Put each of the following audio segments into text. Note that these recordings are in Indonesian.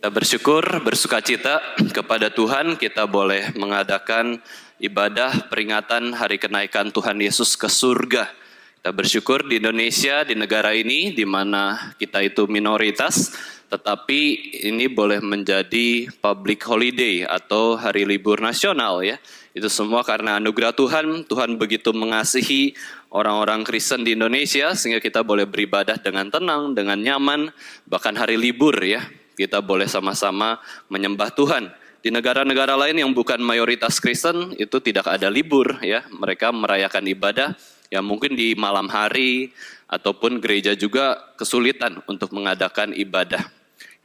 Kita bersyukur, bersukacita kepada Tuhan kita boleh mengadakan ibadah peringatan hari kenaikan Tuhan Yesus ke surga. Kita bersyukur di Indonesia, di negara ini, di mana kita itu minoritas, tetapi ini boleh menjadi public holiday atau hari libur nasional ya. Itu semua karena anugerah Tuhan. Tuhan begitu mengasihi orang-orang Kristen di Indonesia sehingga kita boleh beribadah dengan tenang, dengan nyaman, bahkan hari libur ya. Kita boleh sama-sama menyembah Tuhan. Di negara-negara lain yang bukan mayoritas Kristen itu tidak ada libur ya. Mereka merayakan ibadah ya mungkin di malam hari ataupun gereja juga kesulitan untuk mengadakan ibadah.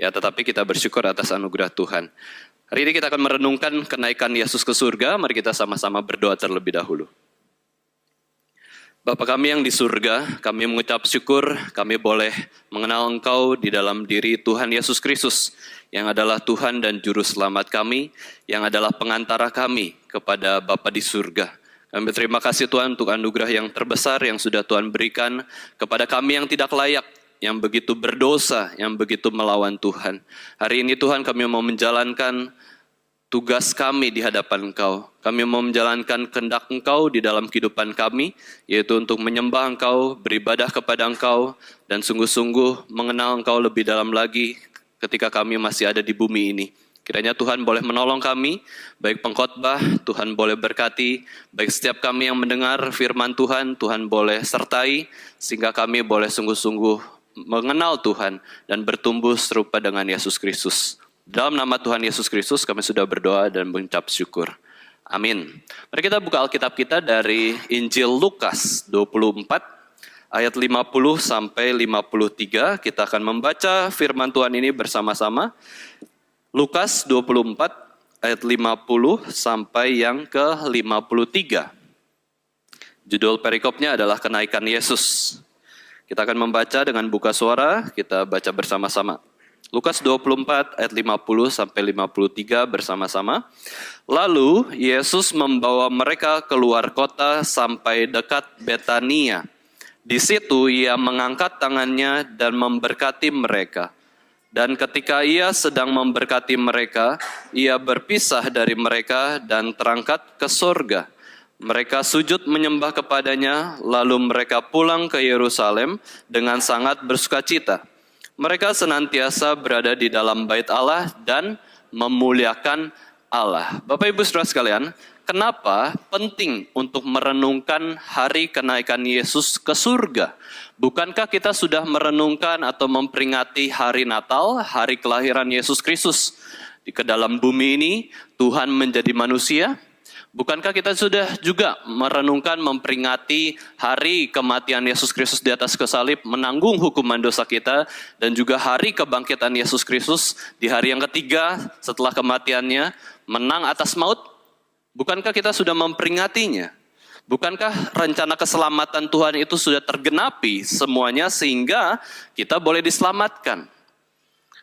Ya, tetapi kita bersyukur atas anugerah Tuhan. Hari ini kita akan merenungkan kenaikan Yesus ke surga. Mari kita sama-sama berdoa terlebih dahulu. Bapa kami yang di surga, kami mengucap syukur, kami boleh mengenal Engkau di dalam diri Tuhan Yesus Kristus, yang adalah Tuhan dan Juru Selamat kami, yang adalah pengantara kami kepada Bapa di surga. Kami berterima kasih Tuhan untuk anugerah yang terbesar yang sudah Tuhan berikan kepada kami yang tidak layak, yang begitu berdosa, yang begitu melawan Tuhan. Hari ini Tuhan kami mau menjalankan tugas kami di hadapan Engkau. Kami mau menjalankan kehendak Engkau di dalam kehidupan kami, yaitu untuk menyembah Engkau, beribadah kepada Engkau, dan sungguh-sungguh mengenal Engkau lebih dalam lagi ketika kami masih ada di bumi ini. Kiranya Tuhan boleh menolong kami, baik pengkhotbah, Tuhan boleh berkati, baik setiap kami yang mendengar firman Tuhan, Tuhan boleh sertai, sehingga kami boleh sungguh-sungguh mengenal Tuhan dan bertumbuh serupa dengan Yesus Kristus. Dalam nama Tuhan Yesus Kristus kami sudah berdoa dan mengucap syukur. Amin. Mari kita buka Alkitab kita dari Injil Lukas 24 ayat 50 sampai 53. Kita akan membaca firman Tuhan ini bersama-sama. Lukas 24 ayat 50 sampai yang ke-53. Judul perikopnya adalah kenaikan Yesus. Kita akan membaca dengan buka suara, kita baca bersama-sama. Lukas 24 ayat 50 sampai 53 bersama-sama. Lalu Yesus membawa mereka keluar kota sampai dekat Betania. Di situ ia mengangkat tangannya dan memberkati mereka. Dan ketika ia sedang memberkati mereka, ia berpisah dari mereka dan terangkat ke surga. Mereka sujud menyembah kepadanya, lalu mereka pulang ke Yerusalem dengan sangat bersukacita. Mereka senantiasa berada di dalam bait Allah dan memuliakan Allah. Bapak Ibu Saudara sekalian, kenapa penting untuk merenungkan hari kenaikan Yesus ke surga? Bukankah kita sudah merenungkan atau memperingati hari Natal, hari kelahiran Yesus Kristus? Di dalam bumi ini Tuhan menjadi manusia. Bukankah kita sudah juga merenungkan, memperingati hari kematian Yesus Kristus di atas kayu salib, menanggung hukuman dosa kita, dan juga hari kebangkitan Yesus Kristus di hari yang ketiga setelah kematiannya, menang atas maut? Bukankah kita sudah memperingatinya? Bukankah rencana keselamatan Tuhan itu sudah tergenapi semuanya sehingga kita boleh diselamatkan?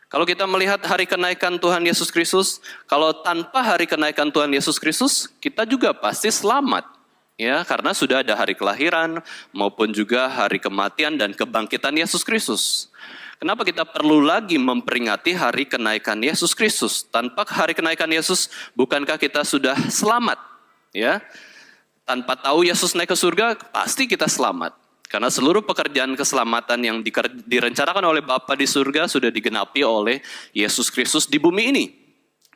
Kalau kita melihat hari kenaikan Tuhan Yesus Kristus, kalau tanpa hari kenaikan Tuhan Yesus Kristus, kita juga pasti selamat. Ya, karena sudah ada hari kelahiran maupun juga hari kematian dan kebangkitan Yesus Kristus. Kenapa kita perlu lagi memperingati hari kenaikan Yesus Kristus? Tanpa hari kenaikan Yesus, bukankah kita sudah selamat? Ya, tanpa tahu Yesus naik ke surga, pasti kita selamat. Karena seluruh pekerjaan keselamatan yang direncanakan oleh Bapa di surga sudah digenapi oleh Yesus Kristus di bumi ini.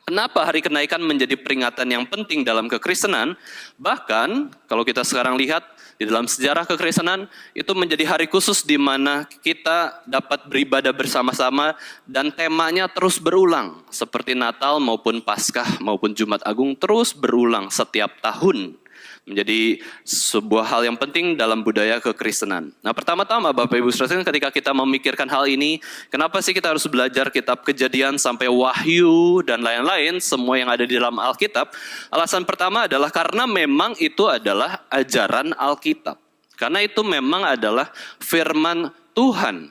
Kenapa hari kenaikan menjadi peringatan yang penting dalam kekristenan? Bahkan kalau kita sekarang lihat di dalam sejarah kekristenan itu menjadi hari khusus di mana kita dapat beribadah bersama-sama dan temanya terus berulang. Seperti Natal maupun Paskah maupun Jumat Agung terus berulang setiap tahun. Menjadi sebuah hal yang penting dalam budaya kekristenan. Nah, pertama-tama Bapak Ibu Saudara, ketika kita memikirkan hal ini, kenapa sih kita harus belajar kitab Kejadian sampai Wahyu dan lain-lain, semua yang ada di dalam Alkitab? Alasan pertama adalah karena memang itu adalah ajaran Alkitab. Karena itu memang adalah firman Tuhan.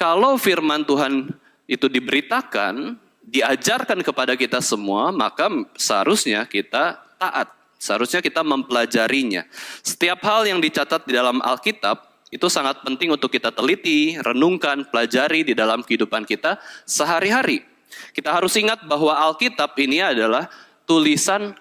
Kalau firman Tuhan itu diberitakan, diajarkan kepada kita semua, maka seharusnya kita taat. Seharusnya kita mempelajarinya. Setiap hal yang dicatat di dalam Alkitab itu sangat penting untuk kita teliti, renungkan, pelajari di dalam kehidupan kita sehari-hari. Kita harus ingat bahwa Alkitab ini adalah tulisan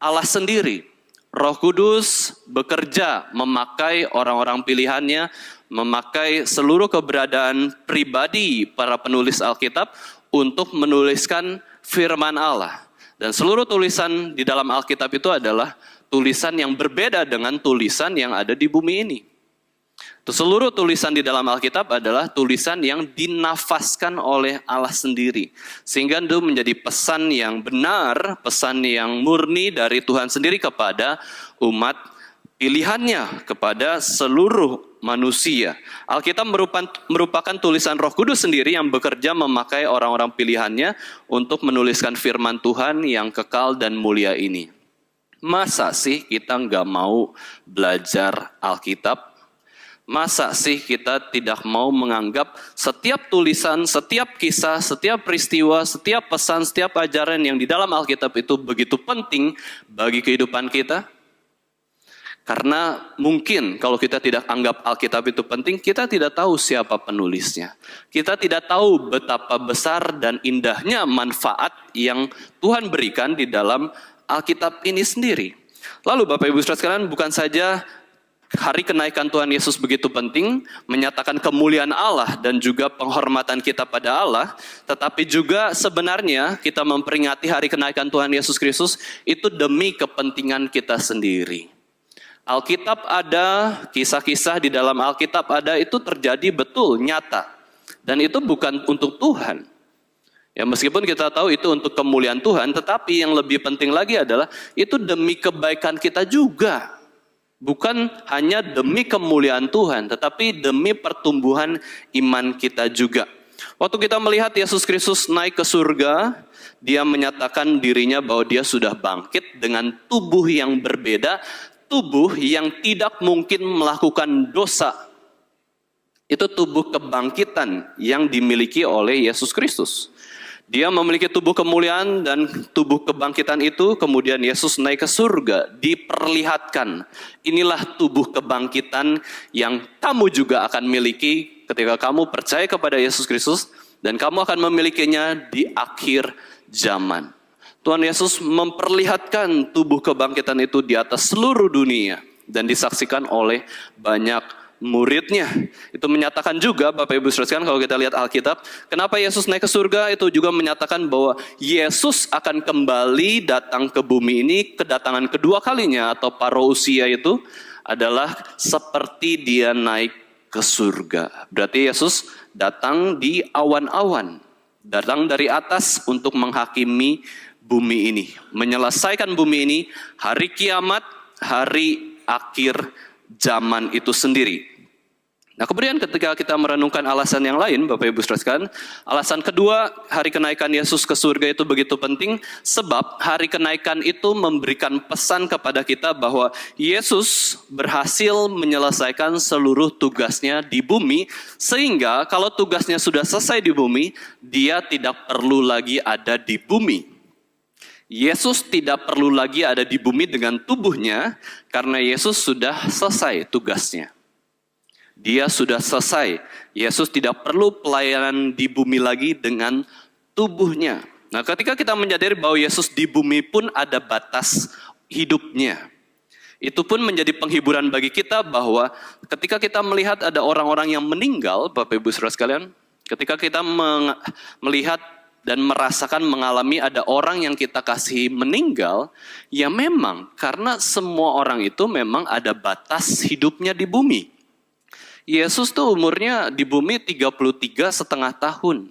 Allah sendiri. Roh Kudus bekerja memakai orang-orang pilihannya, memakai seluruh keberadaan pribadi para penulis Alkitab untuk menuliskan firman Allah. Dan seluruh tulisan di dalam Alkitab itu adalah tulisan yang berbeda dengan tulisan yang ada di bumi ini. Seluruh tulisan di dalam Alkitab adalah tulisan yang dinafaskan oleh Allah sendiri. Sehingga itu menjadi pesan yang benar, pesan yang murni dari Tuhan sendiri kepada umat pilihannya, kepada seluruh manusia. Alkitab merupakan tulisan Roh Kudus sendiri yang bekerja memakai orang-orang pilihannya untuk menuliskan firman Tuhan yang kekal dan mulia ini. Masa sih kita nggak mau belajar Alkitab? Masa sih kita tidak mau menganggap setiap tulisan, setiap kisah, setiap peristiwa, setiap pesan, setiap ajaran yang di dalam Alkitab itu begitu penting bagi kehidupan kita? Karena mungkin kalau kita tidak anggap Alkitab itu penting, kita tidak tahu siapa penulisnya. Kita tidak tahu betapa besar dan indahnya manfaat yang Tuhan berikan di dalam Alkitab ini sendiri. Lalu Bapak Ibu Saudara sekalian, bukan saja hari kenaikan Tuhan Yesus begitu penting, menyatakan kemuliaan Allah dan juga penghormatan kita pada Allah, tetapi juga sebenarnya kita memperingati hari kenaikan Tuhan Yesus Kristus itu demi kepentingan kita sendiri. Alkitab ada, kisah-kisah di dalam Alkitab ada, itu terjadi betul, nyata. Dan itu bukan untuk Tuhan. Ya, meskipun kita tahu itu untuk kemuliaan Tuhan, tetapi yang lebih penting lagi adalah itu demi kebaikan kita juga. Bukan hanya demi kemuliaan Tuhan, tetapi demi pertumbuhan iman kita juga. Waktu kita melihat Yesus Kristus naik ke surga, dia menyatakan dirinya bahwa dia sudah bangkit dengan tubuh yang berbeda, tubuh yang tidak mungkin melakukan dosa. Itu tubuh kebangkitan yang dimiliki oleh Yesus Kristus. Dia memiliki tubuh kemuliaan dan tubuh kebangkitan itu kemudian Yesus naik ke surga, diperlihatkan. Inilah tubuh kebangkitan yang kamu juga akan miliki ketika kamu percaya kepada Yesus Kristus dan kamu akan memilikinya di akhir zaman. Tuhan Yesus memperlihatkan tubuh kebangkitan itu di atas seluruh dunia dan disaksikan oleh banyak muridnya. Itu menyatakan juga, Bapak Ibu Saudara sekalian, kalau kita lihat Alkitab, kenapa Yesus naik ke surga, itu juga menyatakan bahwa Yesus akan kembali datang ke bumi ini, kedatangan kedua kalinya atau parousia itu adalah seperti dia naik ke surga. Berarti Yesus datang di awan-awan, datang dari atas untuk menghakimi bumi ini, menyelesaikan bumi ini, hari kiamat, hari akhir zaman itu sendiri. Nah, kemudian ketika kita merenungkan alasan yang lain, Bapak Ibu Saudara sekalian, alasan kedua hari kenaikan Yesus ke surga itu begitu penting, sebab hari kenaikan itu memberikan pesan kepada kita bahwa Yesus berhasil menyelesaikan seluruh tugasnya di bumi, sehingga kalau tugasnya sudah selesai di bumi, dia tidak perlu lagi ada di bumi. Yesus tidak perlu lagi ada di bumi dengan tubuhnya, karena Yesus sudah selesai tugasnya. Dia sudah selesai. Yesus tidak perlu pelayanan di bumi lagi dengan tubuhnya. Nah, ketika kita menyadari bahwa Yesus di bumi pun ada batas hidupnya, itu pun menjadi penghiburan bagi kita bahwa ketika kita melihat ada orang-orang yang meninggal, Bapak Ibu Saudara sekalian, ketika kita melihat dan merasakan mengalami ada orang yang kita kasihi meninggal, ya memang karena semua orang itu memang ada batas hidupnya di bumi. Yesus tuh umurnya di bumi 33,5 tahun.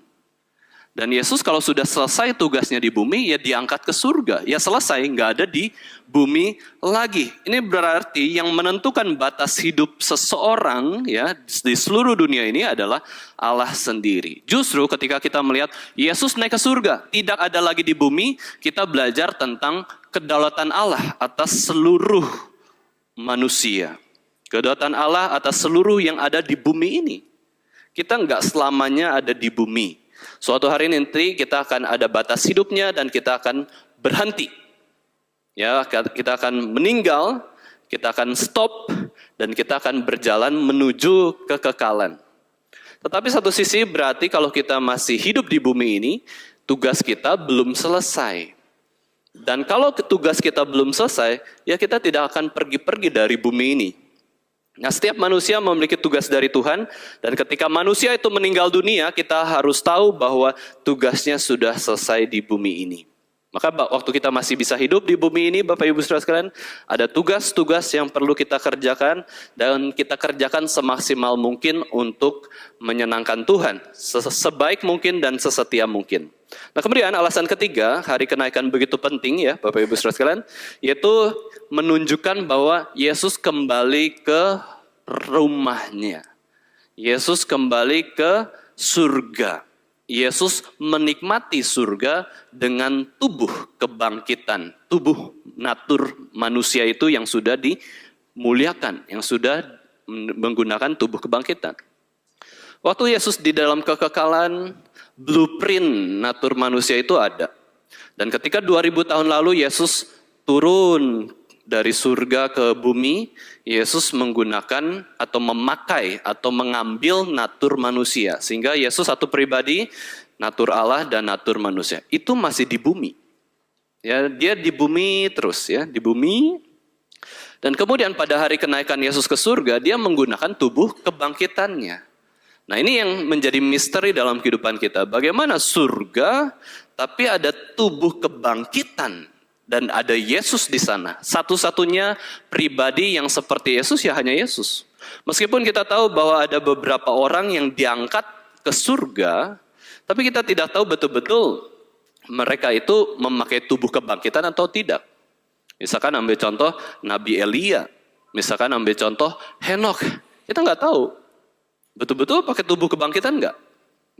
Dan Yesus kalau sudah selesai tugasnya di bumi, ya diangkat ke surga. Ya selesai, nggak ada di bumi lagi. Ini berarti yang menentukan batas hidup seseorang ya di seluruh dunia ini adalah Allah sendiri. Justru ketika kita melihat Yesus naik ke surga, tidak ada lagi di bumi, kita belajar tentang kedaulatan Allah atas seluruh manusia. Kedaulatan Allah atas seluruh yang ada di bumi ini. Kita nggak selamanya ada di bumi. Suatu hari nanti kita akan ada batas hidupnya dan kita akan berhenti. Ya, kita akan meninggal, kita akan stop, dan kita akan berjalan menuju kekekalan. Tetapi satu sisi berarti kalau kita masih hidup di bumi ini, tugas kita belum selesai. Dan kalau tugas kita belum selesai, ya kita tidak akan pergi-pergi dari bumi ini. Nah, setiap manusia memiliki tugas dari Tuhan, dan ketika manusia itu meninggal dunia, kita harus tahu bahwa tugasnya sudah selesai di bumi ini. Maka waktu kita masih bisa hidup di bumi ini, Bapak Ibu Saudara sekalian, ada tugas-tugas yang perlu kita kerjakan, dan kita kerjakan semaksimal mungkin untuk menyenangkan Tuhan, sebaik mungkin dan sesetia mungkin. Nah, kemudian alasan ketiga, hari kenaikan begitu penting ya Bapak Ibu Saudara sekalian, yaitu menunjukkan bahwa Yesus kembali ke rumahnya. Yesus kembali ke surga. Yesus menikmati surga dengan tubuh kebangkitan. Tubuh natur manusia itu yang sudah dimuliakan, yang sudah menggunakan tubuh kebangkitan. Waktu Yesus di dalam kekekalan, blueprint natur manusia itu ada. Dan ketika 2000 tahun lalu Yesus turun dari surga ke bumi, Yesus menggunakan atau memakai atau mengambil natur manusia. Sehingga Yesus satu pribadi, natur Allah dan natur manusia. Itu masih di bumi. Ya, dia di bumi terus ya, di bumi. Dan kemudian pada hari kenaikan Yesus ke surga, dia menggunakan tubuh kebangkitannya. Nah, ini yang menjadi misteri dalam kehidupan kita. Bagaimana surga tapi ada tubuh kebangkitan. Dan ada Yesus di sana. Satu-satunya pribadi yang seperti Yesus ya hanya Yesus. Meskipun kita tahu bahwa ada beberapa orang yang diangkat ke surga, tapi kita tidak tahu betul-betul mereka itu memakai tubuh kebangkitan atau tidak. Misalkan ambil contoh Nabi Elia. Misalkan ambil contoh Henokh. Kita nggak tahu. Betul-betul pakai tubuh kebangkitan nggak?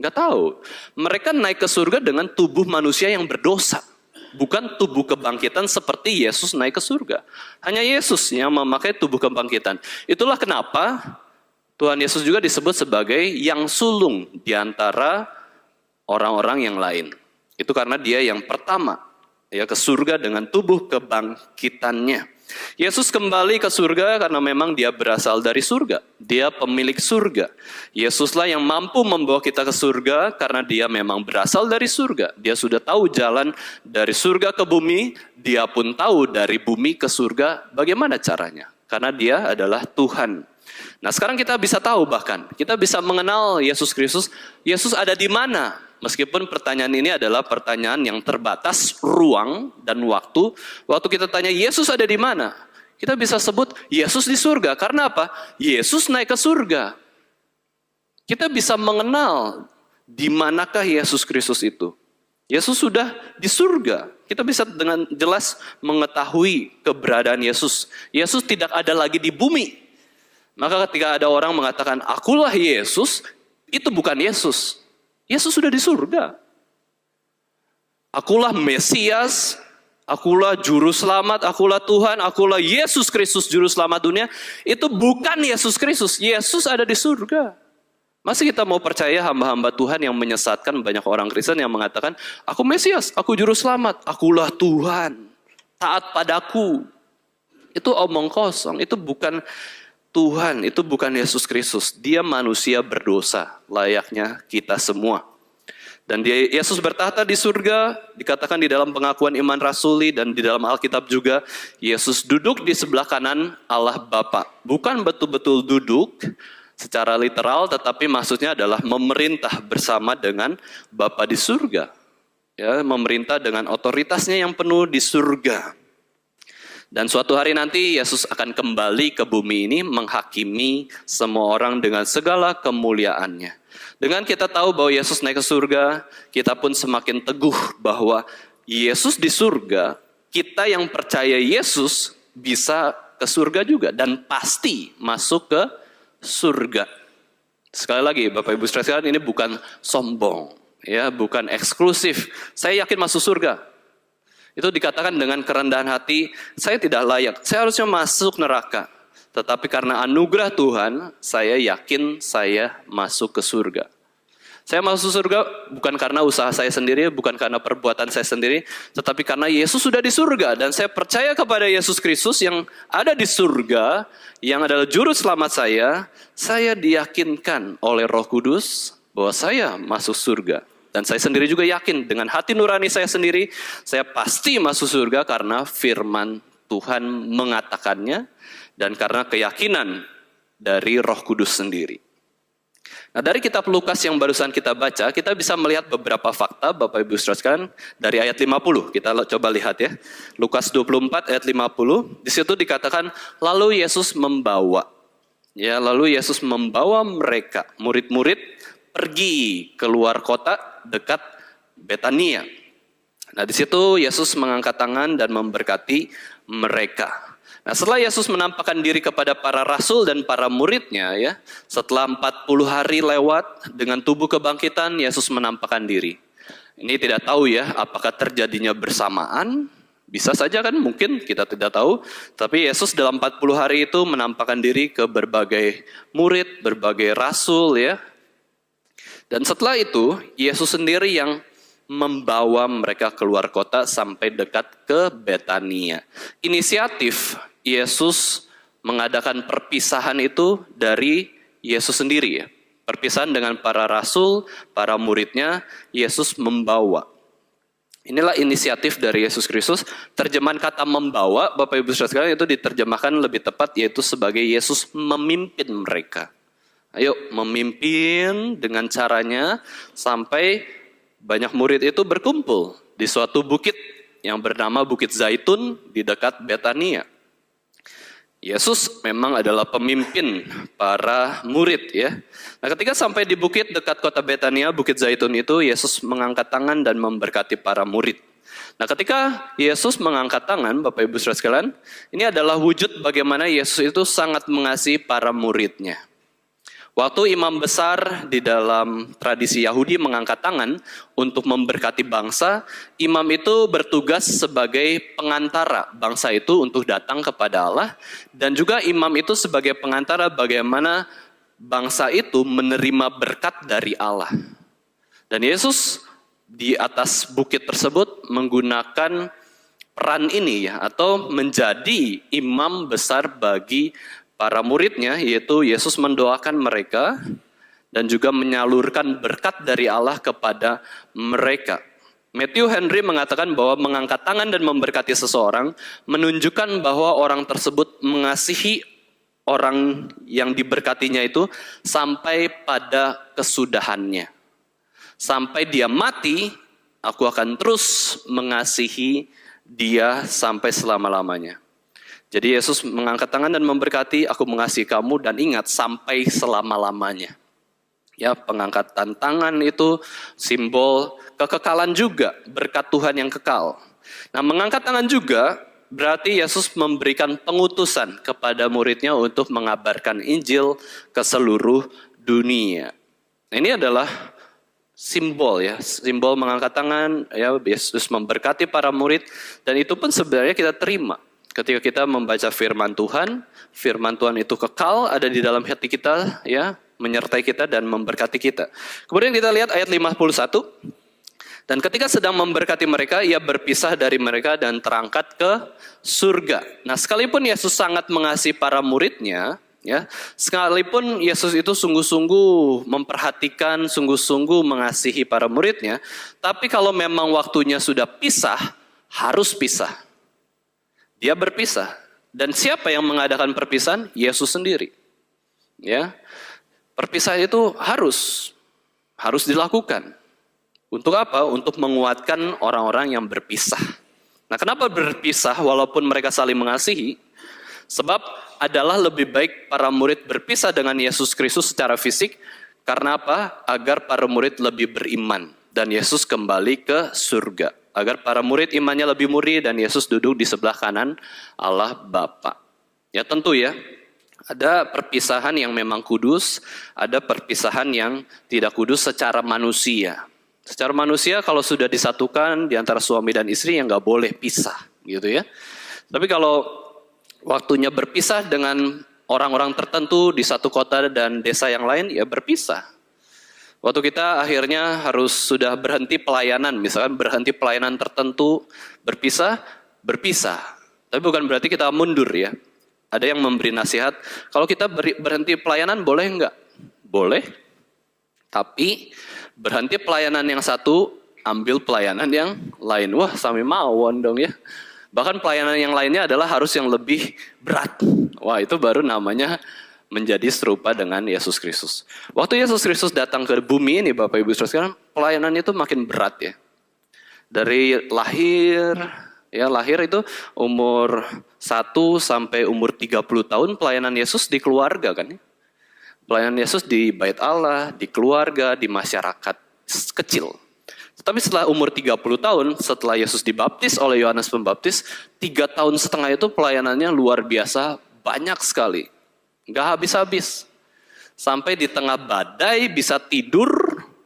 Nggak tahu. Mereka naik ke surga dengan tubuh manusia yang berdosa. Bukan tubuh kebangkitan seperti Yesus naik ke surga. Hanya Yesus yang memakai tubuh kebangkitan. Itulah kenapa Tuhan Yesus juga disebut sebagai yang sulung di antara orang-orang yang lain. Itu karena dia yang pertama ya ke surga dengan tubuh kebangkitannya. Yesus kembali ke surga karena memang dia berasal dari surga. Dia pemilik surga. Yesuslah yang mampu membawa kita ke surga karena dia memang berasal dari surga. Dia sudah tahu jalan dari surga ke bumi. Dia pun tahu dari bumi ke surga bagaimana caranya. Karena dia adalah Tuhan. Nah, sekarang kita bisa tahu bahkan. Kita bisa mengenal Yesus Kristus. Yesus ada di mana? Meskipun pertanyaan ini adalah pertanyaan yang terbatas ruang dan waktu. Waktu kita tanya Yesus ada di mana? Kita bisa sebut Yesus di surga. Karena apa? Yesus naik ke surga. Kita bisa mengenal di manakah Yesus Kristus itu. Yesus sudah di surga. Kita bisa dengan jelas mengetahui keberadaan Yesus. Yesus tidak ada lagi di bumi. Maka ketika ada orang mengatakan, akulah Yesus, itu bukan Yesus. Yesus sudah di surga. Akulah Mesias, akulah Juru Selamat, akulah Tuhan, akulah Yesus Kristus Juru Selamat dunia. Itu bukan Yesus Kristus, Yesus ada di surga. Masih kita mau percaya hamba-hamba Tuhan yang menyesatkan banyak orang Kristen yang mengatakan, aku Mesias, aku Juru Selamat, akulah Tuhan, taat padaku. Itu omong kosong, itu bukan Tuhan, itu bukan Yesus Kristus. Dia manusia berdosa, layaknya kita semua. Dan Yesus bertahta di surga, dikatakan di dalam pengakuan iman rasuli dan di dalam Alkitab juga, Yesus duduk di sebelah kanan Allah Bapa. Bukan betul-betul duduk secara literal, tetapi maksudnya adalah memerintah bersama dengan Bapa di surga. Ya, memerintah dengan otoritasnya yang penuh di surga. Dan suatu hari nanti Yesus akan kembali ke bumi ini menghakimi semua orang dengan segala kemuliaannya. Dengan kita tahu bahwa Yesus naik ke surga, kita pun semakin teguh bahwa Yesus di surga, kita yang percaya Yesus bisa ke surga juga dan pasti masuk ke surga. Sekali lagi Bapak Ibu sekalian, ini bukan sombong, ya, bukan eksklusif. Saya yakin masuk surga. Itu dikatakan dengan kerendahan hati, saya tidak layak, saya harusnya masuk neraka. Tetapi karena anugerah Tuhan, saya yakin saya masuk ke surga. Saya masuk surga bukan karena usaha saya sendiri, bukan karena perbuatan saya sendiri, tetapi karena Yesus sudah di surga. Dan saya percaya kepada Yesus Kristus yang ada di surga, yang adalah juru selamat saya diyakinkan oleh Roh Kudus bahwa saya masuk surga. Dan saya sendiri juga yakin dengan hati nurani saya sendiri, saya pasti masuk surga karena firman Tuhan mengatakannya dan karena keyakinan dari Roh Kudus sendiri. Nah, dari kitab Lukas yang barusan kita baca, kita bisa melihat beberapa fakta, Bapak Ibu saudara sekalian, dari ayat 50. Kita coba lihat ya. Lukas 24 ayat 50, di situ dikatakan, lalu Yesus membawa mereka, murid-murid, pergi keluar kota dekat Betania. Nah, di situ Yesus mengangkat tangan dan memberkati mereka. Nah, setelah Yesus menampakkan diri kepada para rasul dan para muridnya, ya, setelah 40 hari lewat dengan tubuh kebangkitan, Yesus menampakkan diri. Ini tidak tahu ya, apakah terjadinya bersamaan? Bisa saja kan, mungkin kita tidak tahu. Tapi Yesus dalam 40 hari itu menampakkan diri ke berbagai murid, berbagai rasul, ya. Dan setelah itu, Yesus sendiri yang membawa mereka keluar kota sampai dekat ke Betania. Inisiatif Yesus mengadakan perpisahan itu dari Yesus sendiri ya. Perpisahan dengan para rasul, para muridnya, Yesus membawa. Inilah inisiatif dari Yesus Kristus. Terjemahan kata membawa, Bapak Ibu saudara sekalian, itu diterjemahkan lebih tepat yaitu sebagai Yesus memimpin mereka. Ayo, memimpin dengan caranya sampai banyak murid itu berkumpul di suatu bukit yang bernama Bukit Zaitun di dekat Betania. Yesus memang adalah pemimpin para murid ya. Nah, ketika sampai di bukit dekat kota Betania, Bukit Zaitun itu, Yesus mengangkat tangan dan memberkati para murid. Nah, ketika Yesus mengangkat tangan, Bapak Ibu saudara sekalian, ini adalah wujud bagaimana Yesus itu sangat mengasihi para muridnya. Waktu imam besar di dalam tradisi Yahudi mengangkat tangan untuk memberkati bangsa, imam itu bertugas sebagai pengantara bangsa itu untuk datang kepada Allah, dan juga imam itu sebagai pengantara bagaimana bangsa itu menerima berkat dari Allah. Dan Yesus di atas bukit tersebut menggunakan peran ini ya, atau menjadi imam besar bagi para muridnya, yaitu Yesus mendoakan mereka dan juga menyalurkan berkat dari Allah kepada mereka. Matthew Henry mengatakan bahwa mengangkat tangan dan memberkati seseorang menunjukkan bahwa orang tersebut mengasihi orang yang diberkatinya itu sampai pada kesudahannya. Sampai dia mati, aku akan terus mengasihi dia sampai selama-lamanya. Jadi Yesus mengangkat tangan dan memberkati, aku mengasihi kamu dan ingat sampai selama-lamanya. Ya, pengangkatan tangan itu simbol kekekalan juga, berkat Tuhan yang kekal. Nah, mengangkat tangan juga berarti Yesus memberikan pengutusan kepada muridnya untuk mengabarkan Injil ke seluruh dunia. Nah, ini adalah simbol ya, simbol mengangkat tangan, ya, Yesus memberkati para murid, dan itu pun sebenarnya kita terima. Ketika kita membaca firman Tuhan itu kekal, ada di dalam hati kita, ya, menyertai kita dan memberkati kita. Kemudian kita lihat ayat 51. Dan ketika sedang memberkati mereka, ia berpisah dari mereka dan terangkat ke surga. Nah, sekalipun Yesus sangat mengasihi para muridnya, ya, sekalipun Yesus itu sungguh-sungguh memperhatikan, sungguh-sungguh mengasihi para muridnya, tapi kalau memang waktunya sudah pisah, harus pisah. Dia berpisah. Dan siapa yang mengadakan perpisahan? Yesus sendiri. Ya. Perpisahan itu harus dilakukan. Untuk apa? Untuk menguatkan orang-orang yang berpisah. Nah, kenapa berpisah walaupun mereka saling mengasihi? Sebab adalah lebih baik para murid berpisah dengan Yesus Kristus secara fisik. Karena apa? Agar para murid lebih beriman. Dan Yesus kembali ke surga. Agar para murid imannya lebih murni dan Yesus duduk di sebelah kanan Allah Bapa. Ya, tentu ya, ada perpisahan yang memang kudus, ada perpisahan yang tidak kudus secara manusia. Secara manusia kalau sudah disatukan di antara suami dan istri yang nggak boleh pisah, gitu ya. Tapi kalau waktunya berpisah dengan orang-orang tertentu di satu kota dan desa yang lain, ya berpisah. Waktu kita akhirnya harus sudah berhenti pelayanan, misalkan berhenti pelayanan tertentu, berpisah. Tapi bukan berarti kita mundur ya. Ada yang memberi nasihat, kalau kita berhenti pelayanan boleh enggak? Boleh. Tapi Berhenti pelayanan yang satu, ambil pelayanan yang lain. Wah, sami mawon dong ya. Bahkan pelayanan yang lainnya adalah harus yang lebih berat. Wah, itu baru namanya menjadi serupa dengan Yesus Kristus. Waktu Yesus Kristus datang ke bumi ini, Bapak Ibu Saudara, pelayanan itu makin berat ya. Dari lahir, lahir itu umur 1 sampai umur 30 tahun pelayanan Yesus di keluarga kan ya. Pelayanan Yesus di bait Allah, di keluarga, di masyarakat kecil. Tapi setelah umur 30 tahun, setelah Yesus dibaptis oleh Yohanes Pembaptis, 3 tahun setengah itu pelayanannya luar biasa, banyak sekali. Nggak habis-habis. Sampai di tengah badai bisa tidur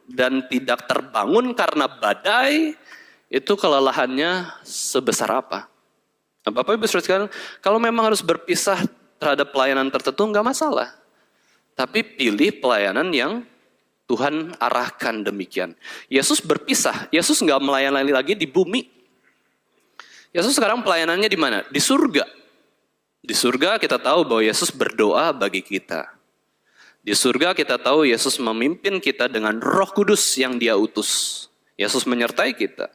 dan tidak terbangun karena badai, itu kelelahannya sebesar apa? Nah, Bapak Ibu Saudara, kalau memang harus berpisah terhadap pelayanan tertentu, nggak masalah. Tapi pilih pelayanan yang Tuhan arahkan demikian. Yesus berpisah. Yesus nggak melayani lagi di bumi. Yesus sekarang pelayanannya di mana? Di surga. Di surga kita tahu bahwa Yesus berdoa bagi kita. Di surga kita tahu Yesus memimpin kita dengan Roh Kudus yang Dia utus. Yesus menyertai kita.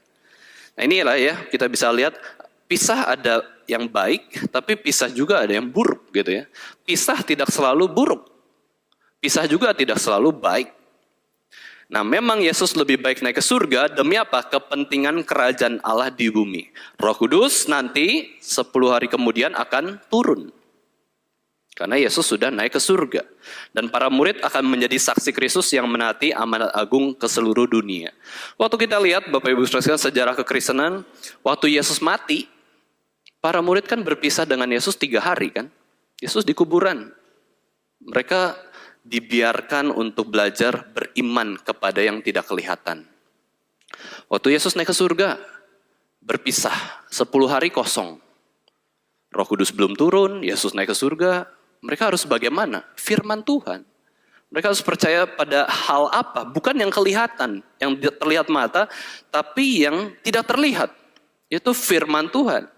Nah inilah ya, kita bisa lihat pisah ada yang baik, tapi pisah juga ada yang buruk gitu ya. Pisah tidak selalu buruk. Pisah juga tidak selalu baik. Nah memang Yesus lebih baik naik ke surga demi apa? Kepentingan kerajaan Allah di bumi. Roh Kudus nanti 10 hari kemudian akan turun. Karena Yesus sudah naik ke surga. Dan para murid akan menjadi saksi Kristus yang menaati amanat agung ke seluruh dunia. Waktu kita lihat Bapak Ibu Saudara sejarah kekristenan, waktu Yesus mati, para murid kan berpisah dengan Yesus 3 hari kan. Yesus di kuburan. Mereka dibiarkan untuk belajar beriman kepada yang tidak kelihatan. Waktu Yesus naik ke surga, berpisah, 10 hari kosong. Roh Kudus belum turun, Yesus naik ke surga, mereka harus bagaimana? Firman Tuhan. Mereka harus percaya pada hal apa? Bukan yang kelihatan, yang terlihat mata, tapi yang tidak terlihat. Itu firman Tuhan.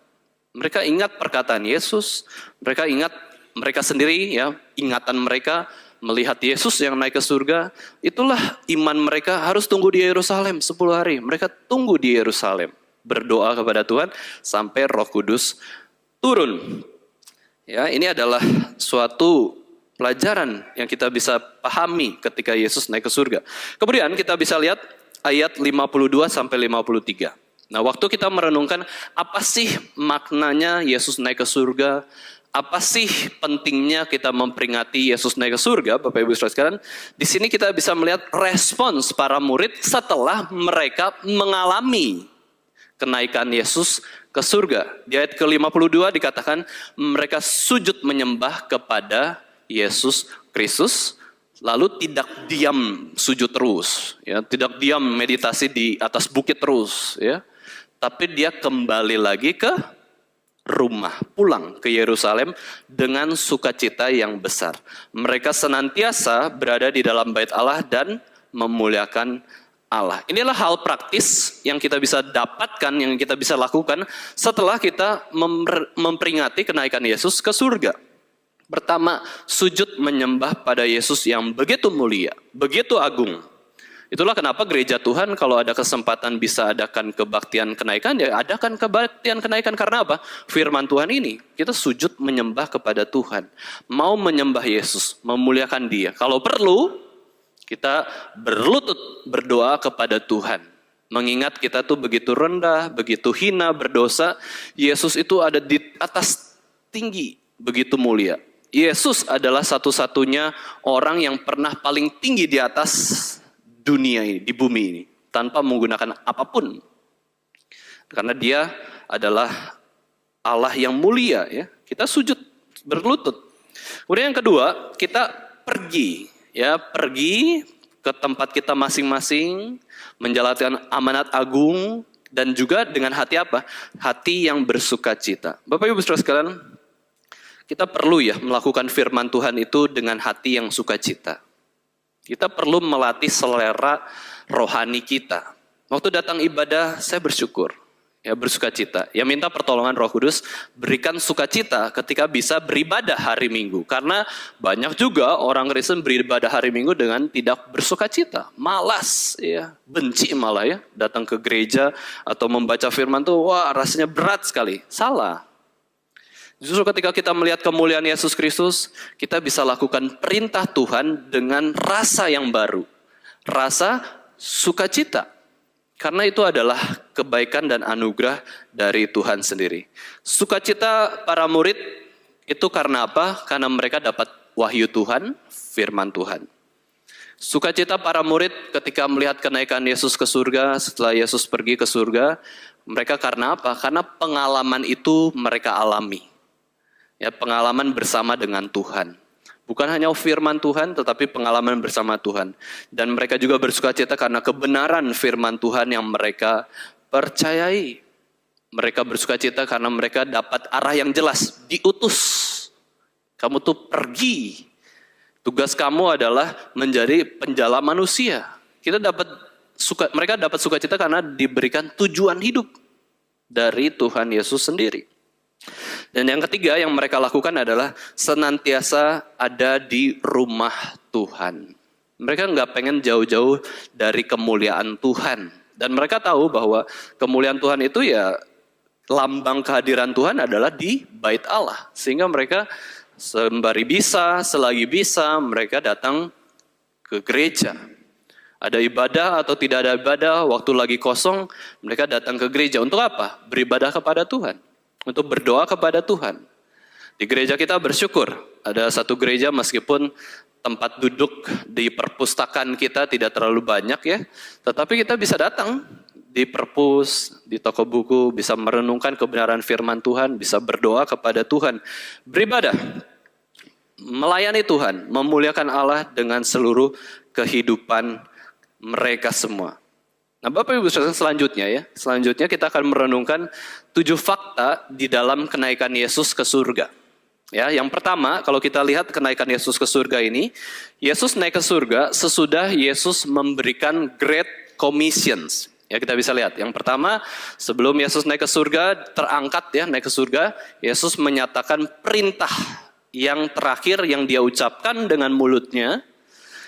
Mereka ingat perkataan Yesus, mereka ingat mereka sendiri, ya, ingatan mereka melihat Yesus yang naik ke surga, itulah iman mereka harus tunggu di Yerusalem 10 hari. Mereka tunggu di Yerusalem, berdoa kepada Tuhan sampai Roh Kudus turun. Ya, ini adalah suatu pelajaran yang kita bisa pahami ketika Yesus naik ke surga. Kemudian kita bisa lihat ayat 52 sampai 53. Nah, waktu kita merenungkan apa sih maknanya Yesus naik ke surga? Apa sih pentingnya kita memperingati Yesus naik ke surga, Bapak Ibu Saudara sekalian? Di sini kita bisa melihat respons para murid setelah mereka mengalami kenaikan Yesus ke surga. Di ayat ke-52 dikatakan mereka sujud menyembah kepada Yesus Kristus, lalu tidak diam sujud terus, ya, tidak diam meditasi di atas bukit terus, ya. Tapi dia kembali lagi ke rumah, pulang ke Yerusalem dengan sukacita yang besar. Mereka senantiasa berada di dalam bait Allah dan memuliakan Allah. Inilah hal praktis yang kita bisa dapatkan, yang kita bisa lakukan setelah kita memperingati kenaikan Yesus ke surga. Pertama, sujud menyembah pada Yesus yang begitu mulia, begitu agung. Itulah kenapa gereja Tuhan kalau ada kesempatan bisa adakan kebaktian kenaikan, ya adakan kebaktian kenaikan. Karena apa? Firman Tuhan ini, kita sujud menyembah kepada Tuhan. Mau menyembah Yesus, memuliakan Dia. Kalau perlu, kita berlutut berdoa kepada Tuhan. Mengingat kita tuh begitu rendah, begitu hina, berdosa. Yesus itu ada di atas tinggi, begitu mulia. Yesus adalah satu-satunya orang yang pernah paling tinggi di atas dunia ini, di bumi ini, tanpa menggunakan apapun. Karena Dia adalah Allah yang mulia, ya. Kita sujud, berlutut. Kemudian yang kedua, kita pergi, ya, pergi ke tempat kita masing-masing, menjalankan amanat agung, dan juga dengan hati apa? Hati yang bersukacita. Bapak Ibu Saudara sekalian, kita perlu ya melakukan firman Tuhan itu dengan hati yang sukacita. Kita perlu melatih selera rohani kita. Waktu datang ibadah, saya bersyukur. Ya, bersukacita. Ya, minta pertolongan Roh Kudus, berikan sukacita ketika bisa beribadah hari Minggu. Karena banyak juga orang Kristen beribadah hari Minggu dengan tidak bersukacita, malas, ya, benci malah ya, datang ke gereja atau membaca firman tuh, wah rasanya berat sekali. Salah. Justru ketika kita melihat kemuliaan Yesus Kristus, kita bisa lakukan perintah Tuhan dengan rasa yang baru. Rasa sukacita. Karena itu adalah kebaikan dan anugerah dari Tuhan sendiri. Sukacita para murid itu karena apa? Karena mereka dapat wahyu Tuhan, firman Tuhan. Sukacita para murid ketika melihat kenaikan Yesus ke surga, setelah Yesus pergi ke surga, mereka karena apa? Karena pengalaman itu mereka alami. Ya, pengalaman bersama dengan Tuhan. Bukan hanya firman Tuhan, tetapi pengalaman bersama Tuhan. Dan mereka juga bersukacita karena kebenaran firman Tuhan yang mereka percayai. Mereka bersukacita karena mereka dapat arah yang jelas, diutus. Kamu tuh pergi. Tugas kamu adalah menjadi penjala manusia. Mereka dapat sukacita karena diberikan tujuan hidup dari Tuhan Yesus sendiri. Dan yang ketiga yang mereka lakukan adalah senantiasa ada di rumah Tuhan. Mereka nggak pengen jauh-jauh dari kemuliaan Tuhan. Dan mereka tahu bahwa kemuliaan Tuhan itu ya lambang kehadiran Tuhan adalah di bait Allah. Sehingga mereka sembari bisa, selagi bisa mereka datang ke gereja. Ada ibadah atau tidak ada ibadah, waktu lagi kosong mereka datang ke gereja. Untuk apa? Beribadah kepada Tuhan. Untuk berdoa kepada Tuhan. Di gereja kita bersyukur, ada satu gereja meskipun tempat duduk di perpustakaan kita tidak terlalu banyak ya, tetapi kita bisa datang di perpus, di toko buku, bisa merenungkan kebenaran firman Tuhan, bisa berdoa kepada Tuhan, beribadah, melayani Tuhan, memuliakan Allah dengan seluruh kehidupan mereka semua. Nah, Bapak Ibu Saudara, selanjutnya kita akan merenungkan 7 fakta di dalam kenaikan Yesus ke surga. Ya, yang pertama, kalau kita lihat kenaikan Yesus ke surga ini, Yesus naik ke surga sesudah Yesus memberikan Great Commissions. Ya, kita bisa lihat. Yang pertama, sebelum Yesus naik ke surga, terangkat ya, naik ke surga, Yesus menyatakan perintah yang terakhir yang dia ucapkan dengan mulutnya,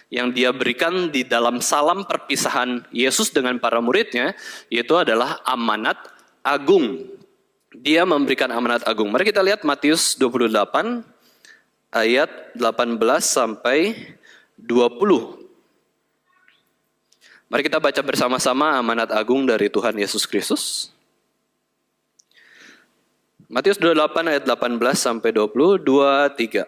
yang dia berikan di dalam salam perpisahan Yesus dengan para muridnya, yaitu adalah amanat agung. Dia memberikan amanat agung. Mari kita lihat Matius 28 ayat 18 sampai 20. Mari kita baca bersama-sama amanat agung dari Tuhan Yesus Kristus. Matius 28 ayat 18 sampai 20, 2, 3.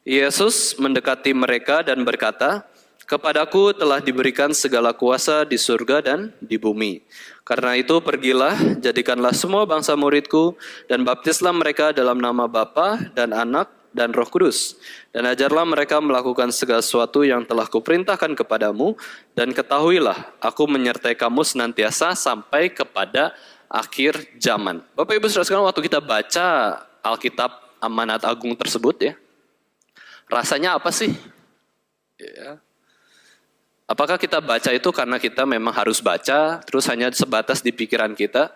Yesus mendekati mereka dan berkata, "Kepadaku telah diberikan segala kuasa di surga dan di bumi. Karena itu pergilah, jadikanlah semua bangsa muridku, dan baptislah mereka dalam nama Bapa dan Anak dan Roh Kudus. Dan ajarlah mereka melakukan segala sesuatu yang telah kuperintahkan kepadamu, dan ketahuilah, aku menyertai kamu senantiasa sampai kepada akhir zaman." Bapak Ibu Saudara sekalian, waktu kita baca Alkitab amanat agung tersebut ya, rasanya apa sih? Ya. Apakah kita baca itu karena kita memang harus baca, terus hanya sebatas di pikiran kita?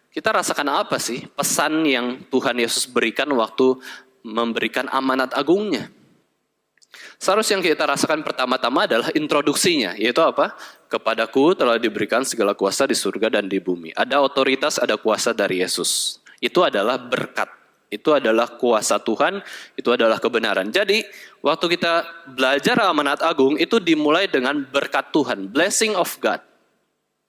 Kita rasakan apa sih pesan yang Tuhan Yesus berikan waktu memberikan amanat agungnya? Seharusnya yang kita rasakan pertama-tama adalah introduksinya, yaitu apa? Kepadaku telah diberikan segala kuasa di surga dan di bumi. Ada otoritas, ada kuasa dari Yesus. Itu adalah berkat. Itu adalah kuasa Tuhan, itu adalah kebenaran. Jadi, waktu kita belajar amanat agung, itu dimulai dengan berkat Tuhan, blessing of God.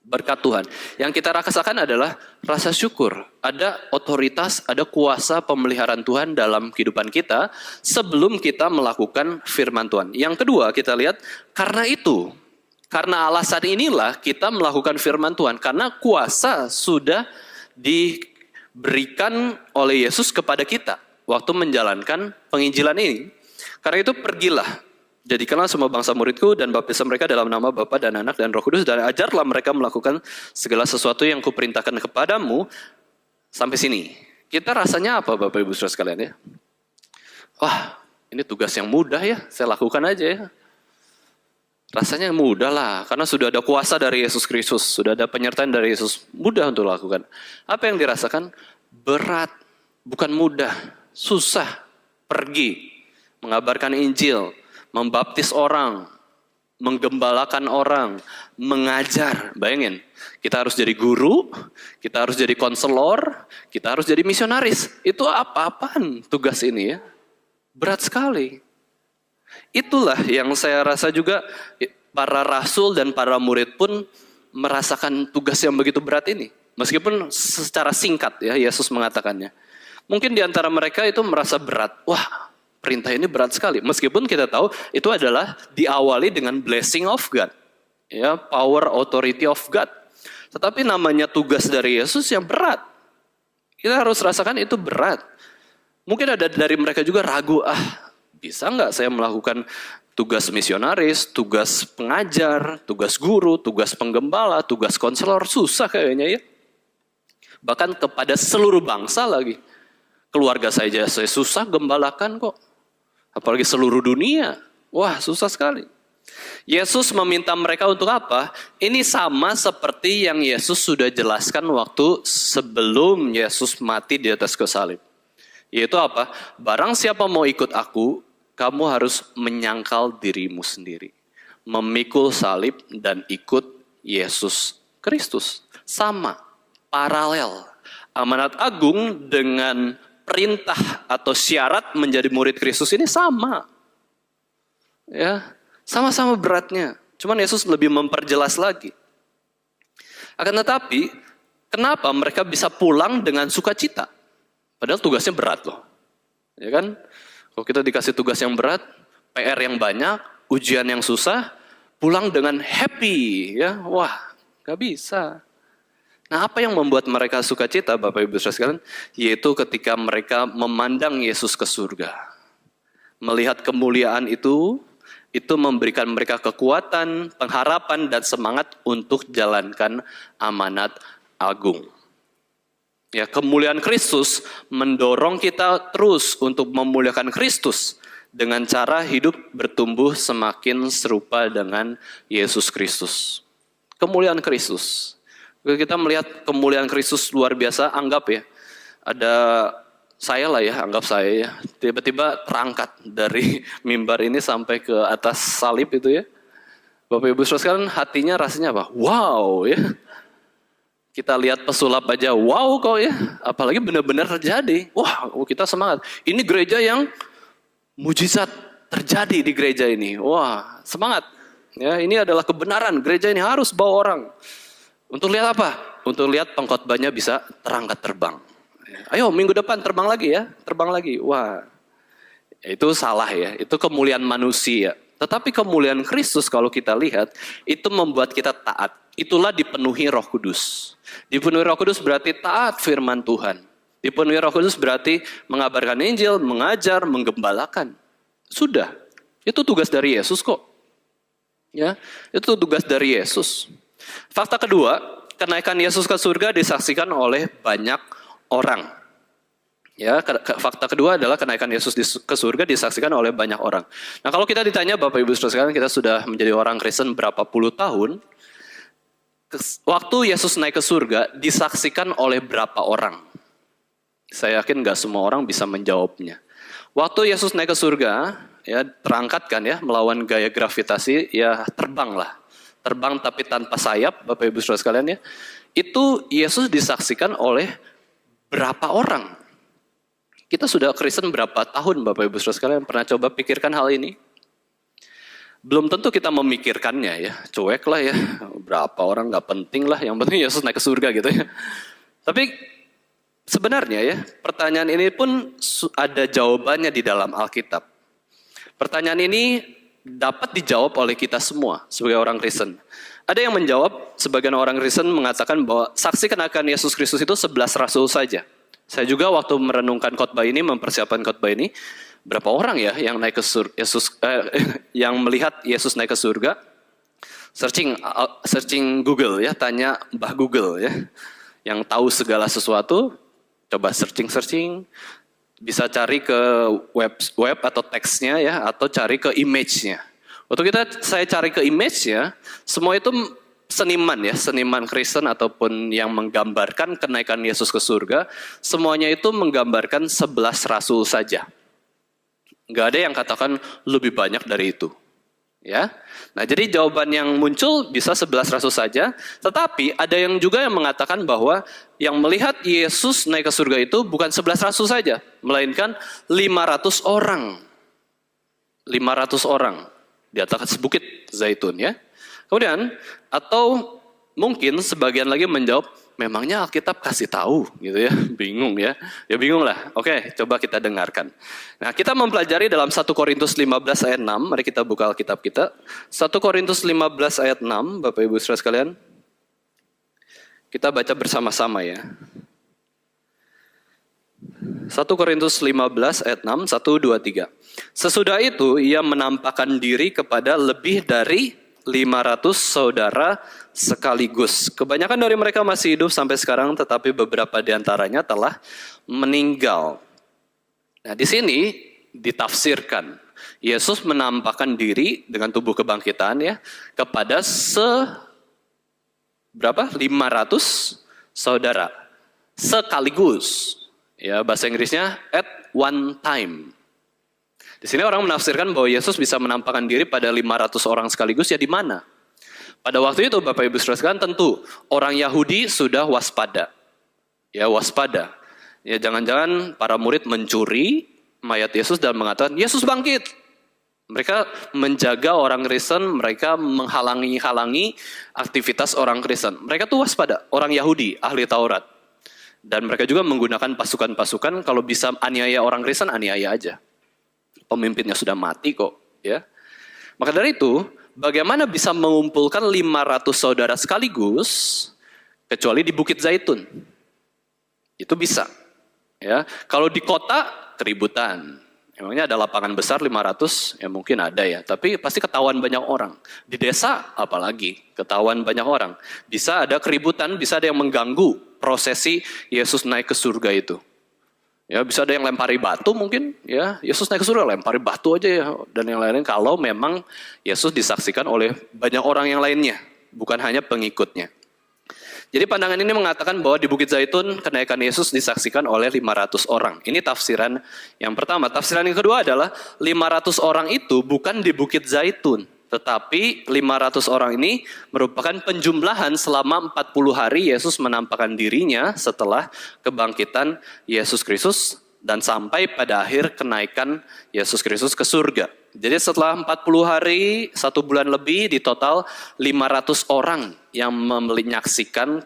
Berkat Tuhan. Yang kita rasakan adalah rasa syukur. Ada otoritas, ada kuasa pemeliharaan Tuhan dalam kehidupan kita sebelum kita melakukan firman Tuhan. Yang kedua, kita lihat, karena alasan inilah kita melakukan firman Tuhan. Karena kuasa sudah diberikan oleh Yesus kepada kita waktu menjalankan penginjilan ini. Karena itu pergilah, jadikanlah semua bangsa muridku dan baptislah mereka dalam nama Bapa dan Anak dan Roh Kudus, dan ajarlah mereka melakukan segala sesuatu yang kuperintahkan kepadamu. Sampai sini. Kita rasanya apa Bapak Ibu Saudara sekalian ya? Wah, ini tugas yang mudah ya, saya lakukan aja ya. Rasanya mudah lah, karena sudah ada kuasa dari Yesus Kristus, sudah ada penyertaan dari Yesus, mudah untuk lakukan. Apa yang dirasakan? Berat, bukan mudah, susah. Pergi, mengabarkan Injil, membaptis orang, menggembalakan orang, mengajar. Bayangin, kita harus jadi guru, kita harus jadi konselor, kita harus jadi misionaris. Itu apa-apaan tugas ini ya? Berat sekali. Itulah yang saya rasa juga para rasul dan para murid pun merasakan tugas yang begitu berat ini. Meskipun secara singkat ya Yesus mengatakannya. Mungkin di antara mereka itu merasa berat. Wah, perintah ini berat sekali. Meskipun kita tahu itu adalah diawali dengan blessing of God. Ya, power authority of God. Tetapi namanya tugas dari Yesus yang berat. Kita harus rasakan itu berat. Mungkin ada dari mereka juga ragu, bisa nggak saya melakukan tugas misionaris, tugas pengajar, tugas guru, tugas penggembala, tugas konselor, susah kayaknya ya. Bahkan kepada seluruh bangsa lagi. Keluarga saya susah gembalakan kok. Apalagi seluruh dunia. Wah, susah sekali. Yesus meminta mereka untuk apa? Ini sama seperti yang Yesus sudah jelaskan waktu sebelum Yesus mati di atas kayu salib. Yaitu apa? Barang siapa mau ikut aku, kamu harus menyangkal dirimu sendiri. Memikul salib dan ikut Yesus Kristus. Sama, paralel. Amanat agung dengan perintah atau syarat menjadi murid Kristus ini sama. Ya, sama-sama beratnya. Cuman Yesus lebih memperjelas lagi. Akan tetapi, kenapa mereka bisa pulang dengan sukacita? Padahal tugasnya berat loh. Ya kan? Kalau kita dikasih tugas yang berat, PR yang banyak, ujian yang susah, pulang dengan happy, ya, wah, gak bisa. Nah, apa yang membuat mereka sukacita, Bapak Ibu Saudara sekalian? Yaitu ketika mereka memandang Yesus ke surga. Melihat kemuliaan itu memberikan mereka kekuatan, pengharapan, dan semangat untuk jalankan amanat agung. Ya, kemuliaan Kristus mendorong kita terus untuk memuliakan Kristus dengan cara hidup bertumbuh semakin serupa dengan Yesus Kristus. Kemuliaan Kristus. Kita melihat kemuliaan Kristus luar biasa, anggap ya, ada saya lah ya, anggap saya ya, tiba-tiba terangkat dari mimbar ini sampai ke atas salib itu ya. Bapak Ibu Saudara sekalian, hatinya rasanya apa? Wow ya. Kita lihat pesulap aja, wow kok ya. Apalagi benar-benar terjadi. Wah, kita semangat. Ini gereja yang mujizat terjadi di gereja ini. Wah, semangat. Ya, ini adalah kebenaran. Gereja ini harus bawa orang. Untuk lihat apa? Untuk lihat pengkhotbahnya bisa terangkat terbang. Ayo minggu depan terbang lagi ya. Terbang lagi. Wah, itu salah ya. Itu kemuliaan manusia. Tetapi kemuliaan Kristus kalau kita lihat, itu membuat kita taat. Itulah dipenuhi Roh Kudus. Dipenuhi Roh Kudus berarti taat firman Tuhan. Dipenuhi Roh Kudus berarti mengabarkan Injil, mengajar, menggembalakan. Sudah. Itu tugas dari Yesus kok. Ya, itu tugas dari Yesus. Fakta kedua, kenaikan Yesus ke surga disaksikan oleh banyak orang. Ya, fakta kedua adalah kenaikan Yesus ke surga disaksikan oleh banyak orang. Nah, kalau kita ditanya Bapak Ibu Saudara sekalian, kita sudah menjadi orang Kristen berapa puluh tahun? Waktu Yesus naik ke surga disaksikan oleh berapa orang? Saya yakin nggak semua orang bisa menjawabnya. Waktu Yesus naik ke surga, ya terangkat kan ya, melawan gaya gravitasi, ya terbang lah. Terbang tapi tanpa sayap, Bapak Ibu Saudara sekalian ya. Itu Yesus disaksikan oleh berapa orang? Kita sudah Kristen berapa tahun Bapak Ibu Saudara sekalian? Pernah coba pikirkan hal ini? Belum tentu kita memikirkannya ya, cuek lah ya, berapa orang gak penting lah, yang penting Yesus naik ke surga gitu ya. Tapi sebenarnya ya, pertanyaan ini pun ada jawabannya di dalam Alkitab. Pertanyaan ini dapat dijawab oleh kita semua sebagai orang Kristen. Ada yang menjawab, sebagian orang Kristen mengatakan bahwa saksi kenaikan Yesus Kristus itu 11 rasul saja. Saya juga waktu merenungkan khotbah ini, mempersiapkan khotbah ini, berapa orang ya yang naik ke surga, yang melihat Yesus naik ke surga? Searching Google ya, tanya Mbah Google ya, yang tahu segala sesuatu, coba searching, bisa cari ke web atau teksnya ya, atau cari ke image-nya. Waktu saya cari ke image-nya, semua itu seniman ya, seniman Kristen ataupun yang menggambarkan kenaikan Yesus ke surga, semuanya itu menggambarkan 11 rasul saja. Nggak ada yang katakan lebih banyak dari itu. Ya, nah jadi jawaban yang muncul bisa 11 rasul saja, tetapi ada yang juga yang mengatakan bahwa yang melihat Yesus naik ke surga itu bukan 11 rasul saja, melainkan 500 orang. 500 orang di atas bukit Zaitun ya. Kemudian atau mungkin sebagian lagi menjawab, memangnya Alkitab kasih tahu gitu ya, bingung ya. Ya bingung lah. Oke, coba kita dengarkan. Nah, kita mempelajari dalam 1 Korintus 15 ayat 6. Mari kita buka Alkitab kita. 1 Korintus 15 ayat 6, Bapak Ibu Saudara sekalian. Kita baca bersama-sama ya. 1 Korintus 15 ayat 6, 1, 2, 3. Sesudah itu ia menampakkan diri kepada lebih dari 500 saudara sekaligus. Kebanyakan dari mereka masih hidup sampai sekarang, tetapi beberapa di antaranya telah meninggal. Nah, di sini ditafsirkan Yesus menampakkan diri dengan tubuh kebangkitan ya kepada 500 saudara sekaligus. Ya, bahasa Inggrisnya at one time. Di sini orang menafsirkan bahwa Yesus bisa menampakkan diri pada 500 orang sekaligus, ya di mana? Pada waktu itu Bapak Ibu Saudara sekalian, tentu orang Yahudi sudah waspada. Ya, waspada. Ya, jangan-jangan para murid mencuri mayat Yesus dan mengatakan, Yesus bangkit. Mereka menjaga orang Kristen, mereka menghalangi aktivitas orang Kristen. Mereka tuh waspada, orang Yahudi, ahli Taurat. Dan mereka juga menggunakan pasukan-pasukan, kalau bisa aniaya orang Kristen, aniaya aja. Pemimpinnya sudah mati kok, ya. Maka dari itu, bagaimana bisa mengumpulkan 500 saudara sekaligus kecuali di Bukit Zaitun? Itu bisa. Ya, kalau di kota keributan. Emangnya ada lapangan besar 500? Ya mungkin ada ya, tapi pasti ketahuan banyak orang. Di desa apalagi ketahuan banyak orang. Bisa ada keributan, bisa ada yang mengganggu prosesi Yesus naik ke surga itu. Ya, bisa ada yang lempari batu mungkin, ya. Yesus naik ke surga, lempari batu aja ya. Dan yang lain-lain kalau memang Yesus disaksikan oleh banyak orang yang lainnya, bukan hanya pengikutnya. Jadi pandangan ini mengatakan bahwa di Bukit Zaitun kenaikan Yesus disaksikan oleh 500 orang. Ini tafsiran yang pertama. Tafsiran yang kedua adalah 500 orang itu bukan di Bukit Zaitun, tetapi 500 orang ini merupakan penjumlahan selama 40 hari Yesus menampakkan dirinya setelah kebangkitan Yesus Kristus dan sampai pada akhir kenaikan Yesus Kristus ke surga. Jadi setelah 40 hari, 1 bulan lebih, di total 500 orang yang menyaksikan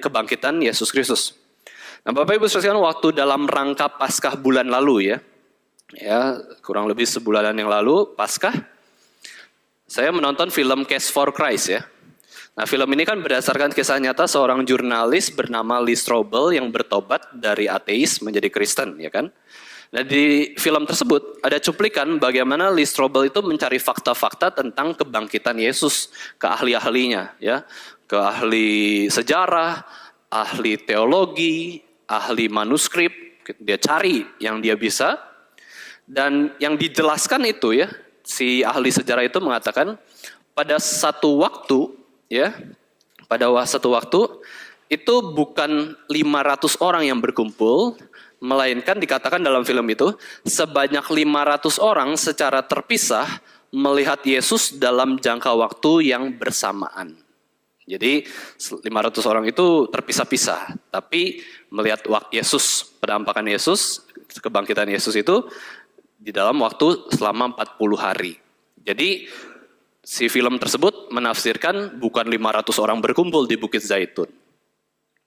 kebangkitan Yesus Kristus. Nah, Bapak Ibu sekalian, waktu dalam rangka Paskah bulan lalu ya kurang lebih sebulanan yang lalu, Paskah, saya menonton film Case for Christ ya. Nah, film ini kan berdasarkan kisah nyata seorang jurnalis bernama Lee Strobel yang bertobat dari ateis menjadi Kristen, ya kan? Nah, di film tersebut ada cuplikan bagaimana Lee Strobel itu mencari fakta-fakta tentang kebangkitan Yesus ke ahli-ahlinya, ya, ke ahli sejarah, ahli teologi, ahli manuskrip. Dia cari yang dia bisa, dan yang dijelaskan itu ya, si ahli sejarah itu mengatakan pada satu waktu itu bukan 500 orang yang berkumpul, melainkan dikatakan dalam film itu sebanyak 500 orang secara terpisah melihat Yesus dalam jangka waktu yang bersamaan. Jadi 500 orang itu terpisah-pisah, tapi melihat Yesus, penampakan Yesus, kebangkitan Yesus itu di dalam waktu selama 40 hari. Jadi si film tersebut menafsirkan bukan 500 orang berkumpul di Bukit Zaitun.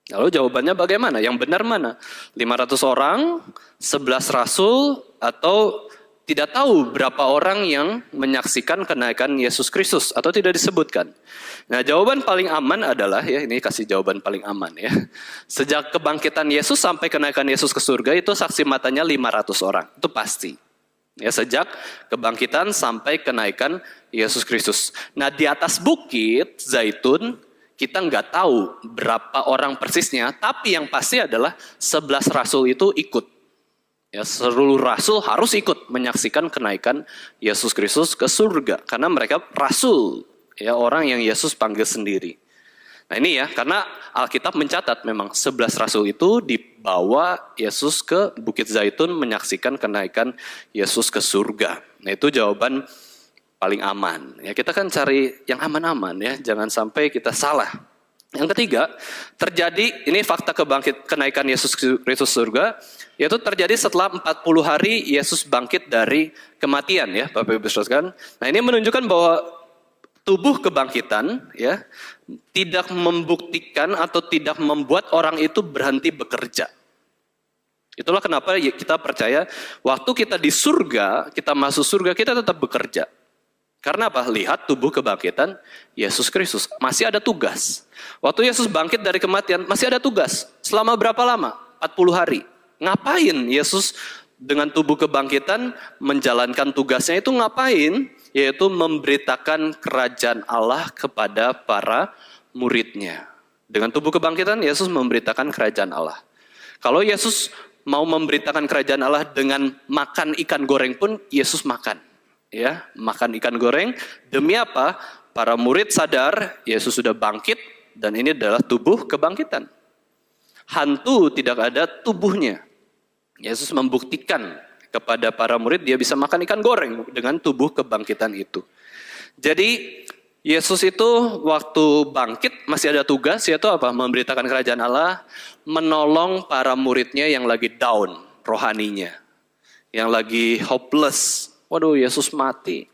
Lalu jawabannya bagaimana? Yang benar mana? 500 orang, 11 rasul, atau tidak tahu berapa orang yang menyaksikan kenaikan Yesus Kristus, atau tidak disebutkan. Nah, jawaban paling aman adalah, ya ini kasih jawaban paling aman ya. Sejak kebangkitan Yesus sampai kenaikan Yesus ke surga itu saksi matanya 500 orang, itu pasti. Ya, sejak kebangkitan sampai kenaikan Yesus Kristus. Nah, di atas Bukit Zaitun kita nggak tahu berapa orang persisnya, tapi yang pasti adalah 11 rasul itu ikut. Ya, seluruh rasul harus ikut menyaksikan kenaikan Yesus Kristus ke surga karena mereka rasul, ya, orang yang Yesus panggil sendiri. Nah ini ya, karena Alkitab mencatat memang 11 rasul itu dibawa Yesus ke Bukit Zaitun menyaksikan kenaikan Yesus ke surga. Nah itu jawaban paling aman. Ya kita kan cari yang aman-aman ya, jangan sampai kita salah. Yang ketiga, terjadi, ini fakta kenaikan Yesus Kristus surga, yaitu terjadi setelah 40 hari Yesus bangkit dari kematian ya, Bapak Ibu Saudara. Nah, ini menunjukkan bahwa tubuh kebangkitan ya tidak membuktikan atau tidak membuat orang itu berhenti bekerja. Itulah kenapa kita percaya waktu kita di surga, kita masuk surga, kita tetap bekerja. Karena apa? Lihat tubuh kebangkitan Yesus Kristus. Masih ada tugas. Waktu Yesus bangkit dari kematian, masih ada tugas. Selama berapa lama? 40 hari. Ngapain Yesus dengan tubuh kebangkitan menjalankan tugasnya itu ngapain? Yaitu memberitakan kerajaan Allah kepada para muridnya. Dengan tubuh kebangkitan, Yesus memberitakan kerajaan Allah. Kalau Yesus mau memberitakan kerajaan Allah dengan makan ikan goreng pun, Yesus makan. Ya, makan ikan goreng, demi apa? Para murid sadar Yesus sudah bangkit dan ini adalah tubuh kebangkitan. Hantu tidak ada tubuhnya. Yesus membuktikan kepada para murid dia bisa makan ikan goreng dengan tubuh kebangkitan itu. Jadi Yesus itu waktu bangkit masih ada tugas, yaitu apa? Memberitakan kerajaan Allah, menolong para muridnya yang lagi down rohaninya, yang lagi hopeless. Waduh, Yesus mati.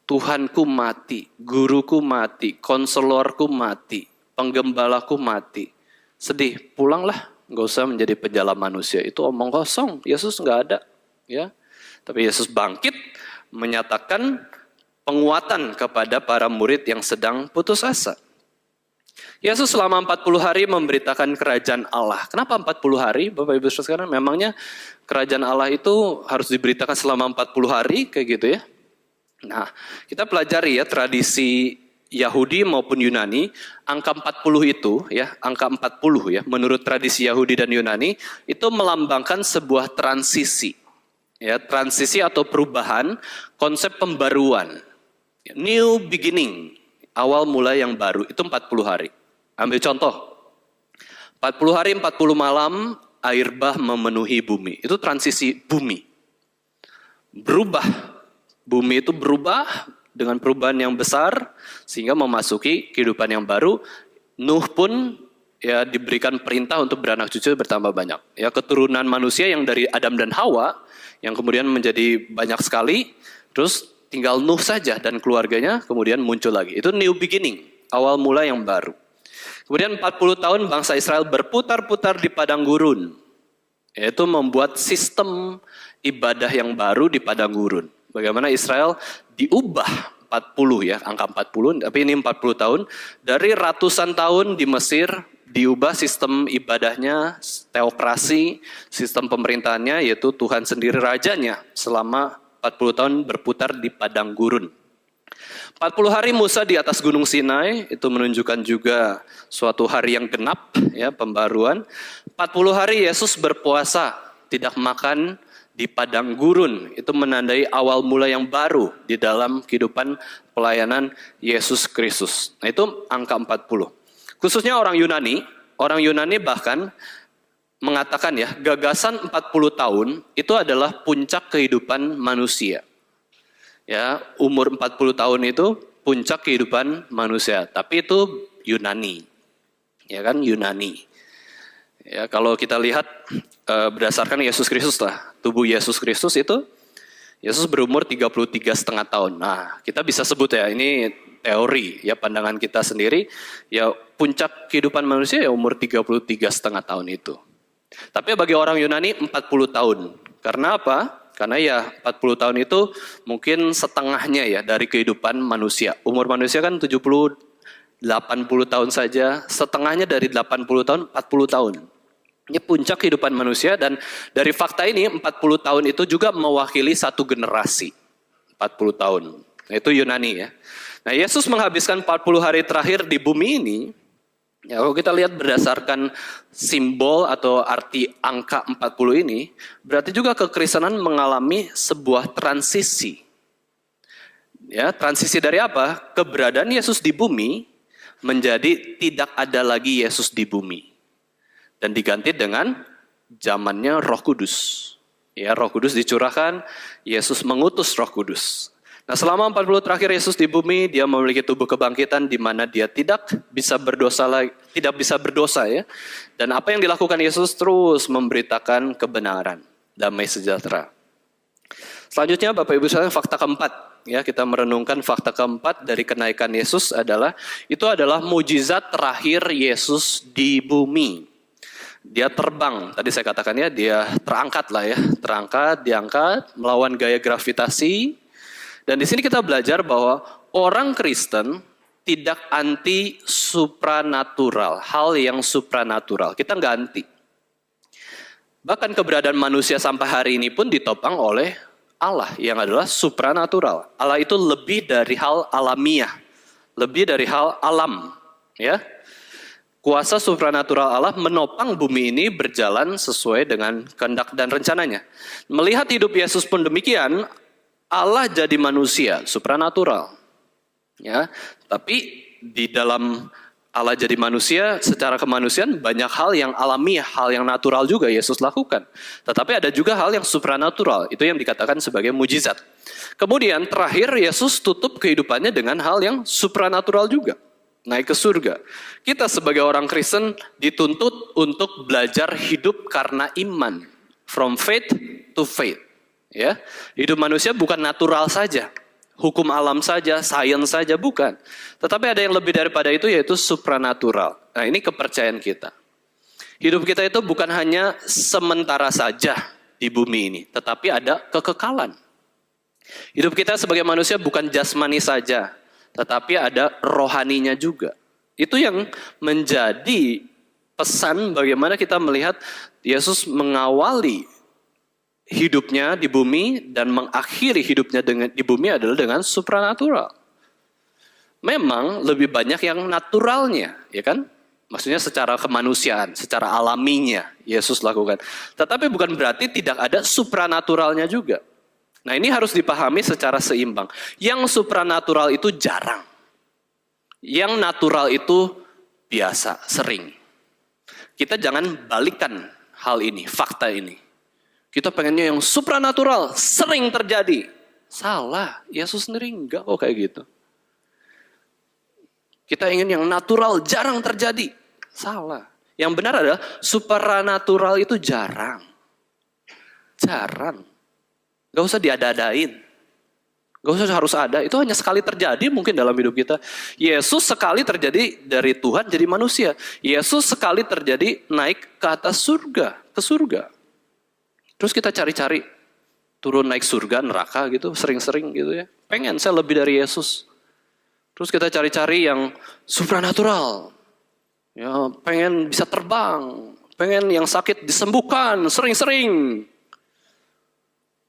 Tuhanku mati, guruku mati, konselorku mati, penggembalaku mati. Sedih, pulanglah, nggak usah menjadi penjala manusia. Itu omong kosong, Yesus nggak ada. Ya, tapi Yesus bangkit, menyatakan penguatan kepada para murid yang sedang putus asa. Yesus selama 40 hari memberitakan kerajaan Allah. Kenapa 40 hari? Bapak Ibu Saudara, memangnya kerajaan Allah itu harus diberitakan selama 40 hari kayak gitu ya? Nah, kita pelajari ya tradisi Yahudi maupun Yunani, angka 40 itu ya, angka 40 ya, menurut tradisi Yahudi dan Yunani itu melambangkan sebuah transisi. Ya, transisi atau perubahan, konsep pembaruan. New beginning, awal mulai yang baru, itu 40 hari. Ambil contoh, 40 hari 40 malam air bah memenuhi bumi. Itu transisi bumi. Berubah, bumi itu berubah dengan perubahan yang besar sehingga memasuki kehidupan yang baru. Nuh pun ya diberikan perintah untuk beranak cucu bertambah banyak. Ya keturunan manusia yang dari Adam dan Hawa yang kemudian menjadi banyak sekali, terus tinggal Nuh saja dan keluarganya kemudian muncul lagi. Itu new beginning, awal mula yang baru. Kemudian 40 tahun bangsa Israel berputar-putar di padang gurun. Yaitu membuat sistem ibadah yang baru di padang gurun. Bagaimana Israel diubah 40 ya, angka 40, tapi ini 40 tahun. Dari ratusan tahun di Mesir, diubah sistem ibadahnya, teokrasi, sistem pemerintahannya, yaitu Tuhan sendiri rajanya selama 40 tahun berputar di padang gurun. 40 hari Musa di atas Gunung Sinai, itu menunjukkan juga suatu hari yang genap, ya pembaruan. 40 hari Yesus berpuasa, tidak makan di padang gurun. Itu menandai awal mula yang baru di dalam kehidupan pelayanan Yesus Kristus. Nah itu angka 40. Khususnya orang Yunani bahkan mengatakan ya, gagasan 40 tahun itu adalah puncak kehidupan manusia. Ya, umur 40 tahun itu puncak kehidupan manusia, tapi itu Yunani. Ya kan, Yunani. Ya, kalau kita lihat berdasarkan Yesus Kristus lah, tubuh Yesus Kristus itu Yesus berumur 33,5 tahun. Nah, kita bisa sebut ya, ini teori ya, pandangan kita sendiri, ya puncak kehidupan manusia ya umur 33,5 tahun itu. Tapi bagi orang Yunani 40 tahun. Karena apa? Karena ya 40 tahun itu mungkin setengahnya ya dari kehidupan manusia. Umur manusia kan 70, 80 tahun saja. Setengahnya dari 80 tahun, 40 tahun. Ini puncak kehidupan manusia dan dari fakta ini 40 tahun itu juga mewakili satu generasi. 40 tahun. Nah, itu Yunani ya. Nah Yesus menghabiskan 40 hari terakhir di bumi ini Ya, kalau kita lihat berdasarkan simbol atau arti angka 40 ini, berarti juga kekristenan mengalami sebuah transisi. Ya, transisi dari apa? Keberadaan Yesus di bumi menjadi tidak ada lagi Yesus di bumi. Dan diganti dengan zamannya Roh Kudus. Ya, Roh Kudus dicurahkan, Yesus mengutus Roh Kudus. Nah, selama 40 terakhir Yesus di bumi, dia memiliki tubuh kebangkitan di mana dia tidak bisa berdosa ya. Dan apa yang dilakukan Yesus terus memberitakan kebenaran, damai sejahtera. Selanjutnya Bapak Ibu sekalian, fakta keempat, ya, kita merenungkan fakta keempat dari kenaikan Yesus adalah mujizat terakhir Yesus di bumi. Dia terbang, tadi saya katakan ya, dia terangkat lah ya, diangkat melawan gaya gravitasi. Dan di sini kita belajar bahwa orang Kristen tidak anti supranatural, hal yang supranatural. Kita nggak anti. Bahkan keberadaan manusia sampai hari ini pun ditopang oleh Allah yang adalah supranatural. Allah itu lebih dari hal alamiah, lebih dari hal alam, ya. Kuasa supranatural Allah menopang bumi ini berjalan sesuai dengan kehendak dan rencananya. Melihat hidup Yesus pun demikian, Allah jadi manusia, supranatural. Ya, tapi di dalam Allah jadi manusia, secara kemanusiaan banyak hal yang alamiah, hal yang natural juga Yesus lakukan. Tetapi ada juga hal yang supranatural, itu yang dikatakan sebagai mujizat. Kemudian terakhir Yesus tutup kehidupannya dengan hal yang supranatural juga. Naik ke surga. Kita sebagai orang Kristen dituntut untuk belajar hidup karena iman. From faith to faith. Ya, hidup manusia bukan natural saja, hukum alam saja, sains saja, bukan. Tetapi ada yang lebih daripada itu, yaitu supranatural. Nah, ini kepercayaan kita. Hidup kita itu bukan hanya sementara saja di bumi ini, tetapi ada kekekalan. Hidup kita sebagai manusia bukan jasmani saja, tetapi ada rohaninya juga. Itu yang menjadi pesan bagaimana kita melihat Yesus mengawali hidupnya di bumi dan mengakhiri hidupnya di bumi adalah dengan supranatural. Memang lebih banyak yang naturalnya, ya kan? Maksudnya secara kemanusiaan, secara alaminya Yesus lakukan. Tetapi bukan berarti tidak ada supranaturalnya juga. Nah, ini harus dipahami secara seimbang. Yang supranatural itu jarang. Yang natural itu biasa, sering. Kita jangan balikan hal ini, fakta ini. Kita pengennya yang supranatural, sering terjadi. Salah, Yesus sendiri enggak kok kayak gitu. Kita ingin yang natural, jarang terjadi. Salah. Yang benar adalah supranatural itu jarang. Jarang. Gak usah diada-adain. Gak usah harus ada, itu hanya sekali terjadi mungkin dalam hidup kita. Yesus sekali terjadi dari Tuhan jadi manusia. Yesus sekali terjadi naik ke atas surga, ke surga. Terus kita cari-cari turun naik surga, neraka gitu, sering-sering gitu ya. Pengen saya lebih dari Yesus. Terus kita cari-cari yang supranatural. Ya, pengen bisa terbang, pengen yang sakit disembuhkan, sering-sering.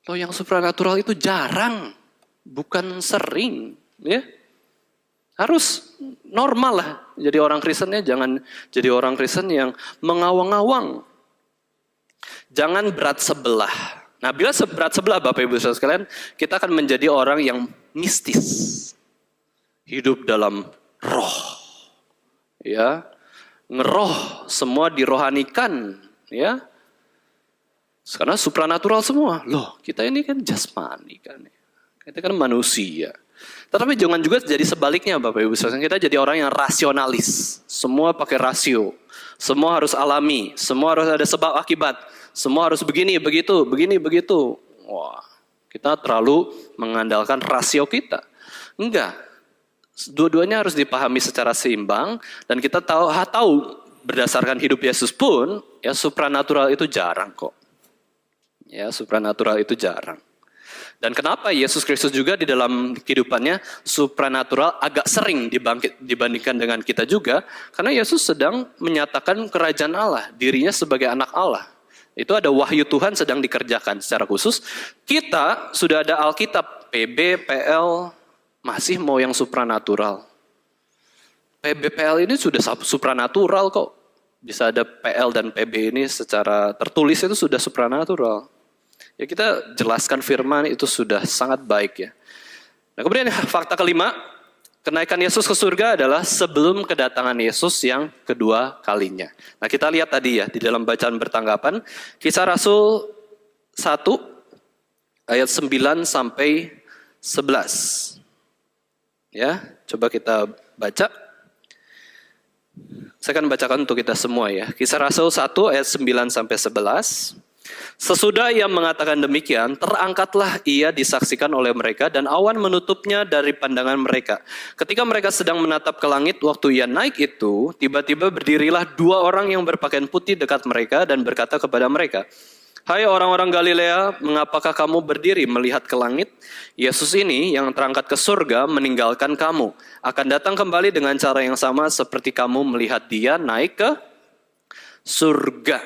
Loh, yang supranatural itu jarang, bukan sering, ya. Harus normal lah. Jadi orang Kristennya jangan jadi orang Kristen yang mengawang-awang. Jangan berat sebelah. Nah, bila berat sebelah Bapak Ibu Saudara sekalian, kita akan menjadi orang yang mistis. Hidup dalam roh. Ya. Ngeroh, semua dirohanikan, ya. Karena supranatural semua. Loh, kita ini kan jasmani kan. Kita kan manusia. Tetapi jangan juga jadi sebaliknya Bapak Ibu Saudara. Kita jadi orang yang rasionalis. Semua pakai rasio. Semua harus alami. Semua harus ada sebab akibat. Semua harus begini, begitu, begini, begitu. Wah, kita terlalu mengandalkan rasio kita. Enggak. Dua-duanya harus dipahami secara seimbang. Dan kita tahu berdasarkan hidup Yesus pun, ya supranatural itu jarang kok. Ya, supranatural itu jarang. Dan kenapa Yesus Kristus juga di dalam kehidupannya supranatural agak sering dibandingkan dengan kita juga. Karena Yesus sedang menyatakan kerajaan Allah, dirinya sebagai anak Allah. Itu ada wahyu Tuhan sedang dikerjakan secara khusus. Kita sudah ada Alkitab, PB, PL, masih mau yang supranatural. PBPL ini sudah supranatural kok. Bisa ada PL dan PB ini secara tertulis itu sudah supranatural. Ya kita jelaskan firman itu sudah sangat baik ya. Nah kemudian fakta kelima, kenaikan Yesus ke surga adalah sebelum kedatangan Yesus yang kedua kalinya. Nah kita lihat tadi ya di dalam bacaan bertanggapan, Kisah Rasul 1 ayat 9 sampai 11. Ya, coba kita baca. Saya akan bacakan untuk kita semua ya. Kisah Rasul 1 ayat 9 sampai 11. Sesudah ia mengatakan demikian, terangkatlah ia disaksikan oleh mereka dan awan menutupnya dari pandangan mereka. Ketika mereka sedang menatap ke langit, waktu ia naik itu, tiba-tiba berdirilah dua orang yang berpakaian putih dekat mereka dan berkata kepada mereka, "Hai orang-orang Galilea, mengapakah kamu berdiri melihat ke langit? Yesus ini yang terangkat ke surga meninggalkan kamu. Akan datang kembali dengan cara yang sama seperti kamu melihat dia naik ke surga."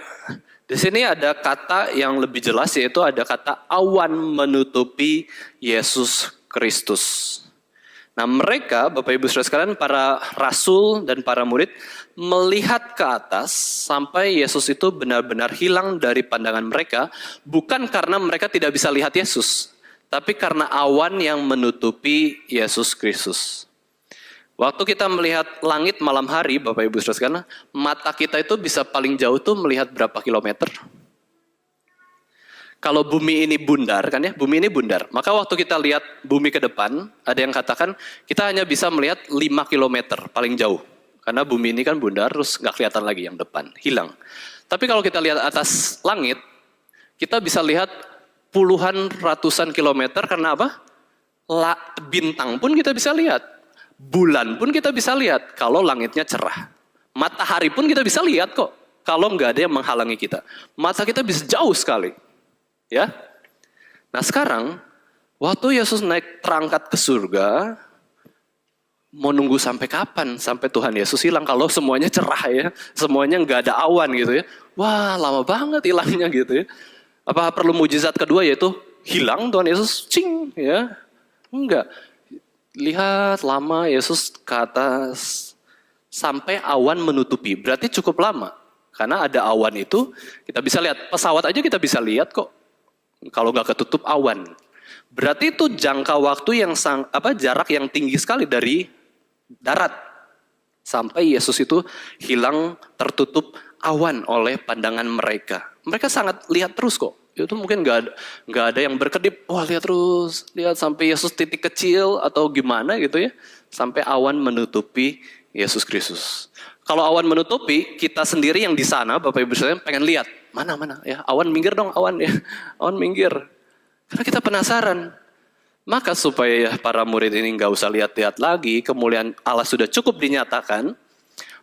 Di sini ada kata yang lebih jelas, yaitu ada kata awan menutupi Yesus Kristus. Nah mereka, Bapak Ibu Saudara sekalian, para rasul dan para murid melihat ke atas sampai Yesus itu benar-benar hilang dari pandangan mereka, bukan karena mereka tidak bisa lihat Yesus, tapi karena awan yang menutupi Yesus Kristus. Waktu kita melihat langit malam hari, Bapak Ibu Saudara sekalian, mata kita itu bisa paling jauh tuh melihat berapa kilometer? Kalau bumi ini bundar, kan ya, bumi ini bundar. Maka waktu kita lihat bumi ke depan, ada yang katakan kita hanya bisa melihat 5 kilometer paling jauh. Karena bumi ini kan bundar, terus nggak kelihatan lagi yang depan, hilang. Tapi kalau kita lihat atas langit, kita bisa lihat puluhan ratusan kilometer, karena apa? Bintang pun kita bisa lihat. Bulan pun kita bisa lihat, kalau langitnya cerah. Matahari pun kita bisa lihat kok, kalau nggak ada yang menghalangi kita. Mata kita bisa jauh sekali. Ya, nah sekarang waktu Yesus naik terangkat ke surga, mau nunggu sampai kapan? Sampai Tuhan Yesus hilang kalau semuanya cerah ya, semuanya nggak ada awan gitu ya. Wah lama banget hilangnya gitu ya. Apa perlu mujizat kedua yaitu hilang Tuhan Yesus, cing ya? Enggak. Lihat lama Yesus ke atas sampai awan menutupi. Berarti cukup lama karena ada awan itu kita bisa lihat. Pesawat aja kita bisa lihat kok. Kalau nggak ketutup awan, berarti itu jangka waktu yang jarak yang tinggi sekali dari darat sampai Yesus itu hilang tertutup awan oleh pandangan mereka. Mereka sangat lihat terus kok. Itu mungkin nggak ada yang berkedip. Wah lihat terus, lihat sampai Yesus titik kecil atau gimana gitu ya, sampai awan menutupi Yesus Kristus. Kalau awan menutupi, kita sendiri yang di sana, Bapak Ibu sekalian pengen lihat. Mana ya, awan minggir dong awan ya. Awan minggir. Karena kita penasaran. Maka supaya para murid ini nggak usah lihat-lihat lagi, kemuliaan Allah sudah cukup dinyatakan,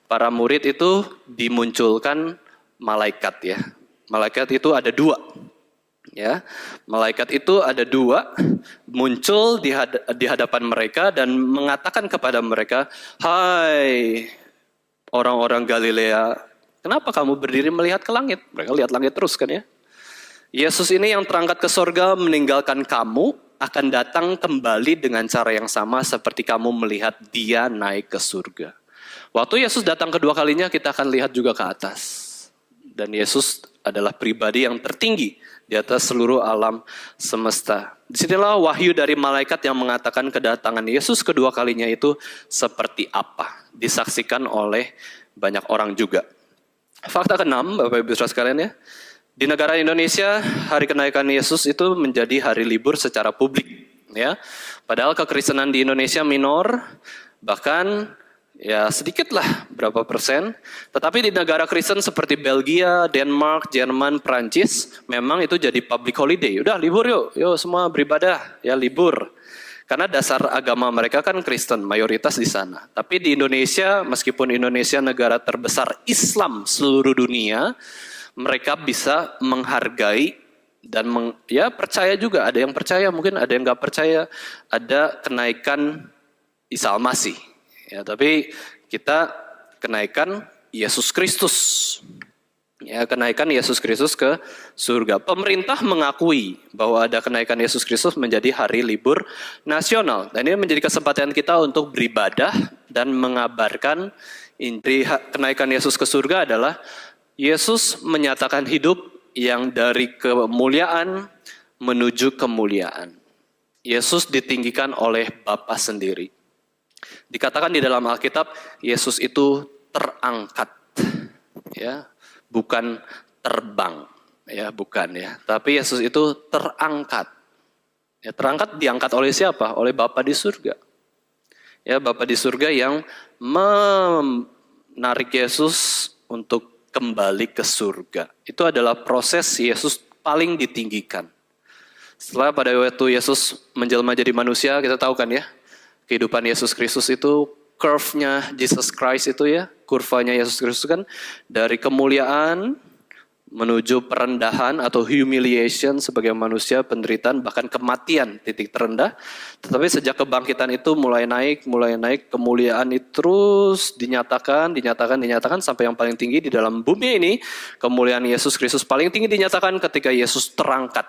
para murid itu dimunculkan malaikat ya. Malaikat itu ada 2. Ya, malaikat itu ada 2 muncul di hadapan mereka dan mengatakan kepada mereka, "Hai orang-orang Galilea, kenapa kamu berdiri melihat ke langit?" Mereka lihat langit terus kan ya. Yesus ini yang terangkat ke sorga meninggalkan kamu, akan datang kembali dengan cara yang sama seperti kamu melihat dia naik ke surga. Waktu Yesus datang kedua kalinya, kita akan lihat juga ke atas. Dan Yesus adalah pribadi yang tertinggi di atas seluruh alam semesta. Disinilah wahyu dari malaikat yang mengatakan kedatangan Yesus kedua kalinya itu seperti apa. Disaksikan oleh banyak orang juga. Fakta ke-6, Bapak Ibu Saudara sekalian ya. Di negara Indonesia, hari kenaikan Yesus itu menjadi hari libur secara publik. Ya, padahal kekristenan di Indonesia minor, bahkan ya sedikitlah berapa persen. Tetapi di negara Kristen seperti Belgia, Denmark, Jerman, Prancis, memang itu jadi public holiday. Udah libur yuk semua beribadah, ya libur. Karena dasar agama mereka kan Kristen, mayoritas di sana. Tapi di Indonesia, meskipun Indonesia negara terbesar Islam seluruh dunia, mereka bisa menghargai dan percaya juga. Ada yang percaya, mungkin ada yang nggak percaya. Ada kenaikan Isa Al-Masih. Ya, tapi kita kenaikan Yesus Kristus. Ya, kenaikan Yesus Kristus ke surga. Pemerintah mengakui bahwa ada kenaikan Yesus Kristus menjadi hari libur nasional. Dan ini menjadi kesempatan kita untuk beribadah dan mengabarkan inti kenaikan Yesus ke surga adalah Yesus menyatakan hidup yang dari kemuliaan menuju kemuliaan. Yesus ditinggikan oleh Bapa sendiri. Dikatakan di dalam Alkitab, Yesus itu terangkat. Ya, bukan terbang, ya bukan ya. Tapi Yesus itu terangkat. Ya, terangkat diangkat oleh siapa? Oleh Bapa di surga. Ya, Bapa di surga yang menarik Yesus untuk kembali ke surga. Itu adalah proses Yesus paling ditinggikan. Setelah pada waktu Yesus menjelma jadi manusia, kita tahu kan ya, kehidupan Yesus Kristus itu curve-nya Jesus Christ itu ya, kurvanya Yesus Kristus kan dari kemuliaan menuju perendahan atau humiliation sebagai manusia, penderitaan, bahkan kematian, titik terendah. Tetapi sejak kebangkitan itu mulai naik, kemuliaan itu terus dinyatakan sampai yang paling tinggi di dalam bumi ini. Kemuliaan Yesus Kristus paling tinggi dinyatakan ketika Yesus terangkat,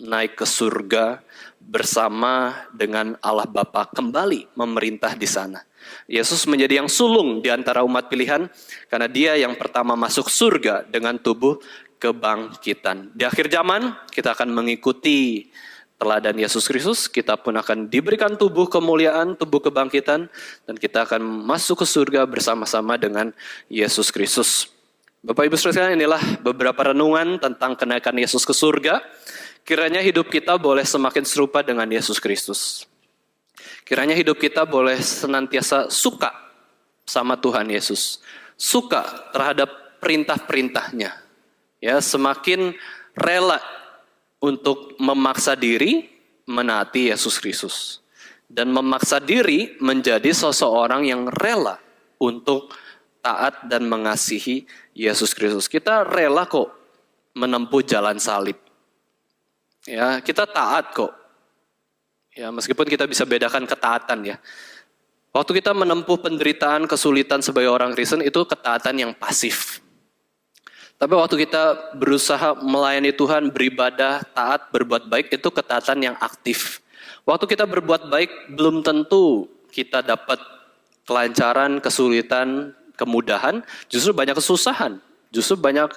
naik ke surga bersama dengan Allah Bapa kembali memerintah di sana. Yesus menjadi yang sulung di antara umat pilihan karena dia yang pertama masuk surga dengan tubuh kebangkitan. Di akhir zaman kita akan mengikuti teladan Yesus Kristus, kita pun akan diberikan tubuh kemuliaan, tubuh kebangkitan, dan kita akan masuk ke surga bersama-sama dengan Yesus Kristus. Bapak Ibu sekalian, inilah beberapa renungan tentang kenaikan Yesus ke surga. Kiranya hidup kita boleh semakin serupa dengan Yesus Kristus. Kiranya hidup kita boleh senantiasa suka sama Tuhan Yesus. Suka terhadap perintah-perintahnya. Ya, semakin rela untuk memaksa diri menaati Yesus Kristus. Dan memaksa diri menjadi seseorang yang rela untuk taat dan mengasihi Yesus Kristus. Kita rela kok menempuh jalan salib. Ya, kita taat kok. Ya, meskipun kita bisa bedakan ketaatan ya. Waktu kita menempuh penderitaan, kesulitan sebagai orang Kristen itu ketaatan yang pasif. Tapi waktu kita berusaha melayani Tuhan, beribadah, taat, berbuat baik itu ketaatan yang aktif. Waktu kita berbuat baik belum tentu kita dapat kelancaran, kesulitan, kemudahan, justru banyak kesusahan, justru banyak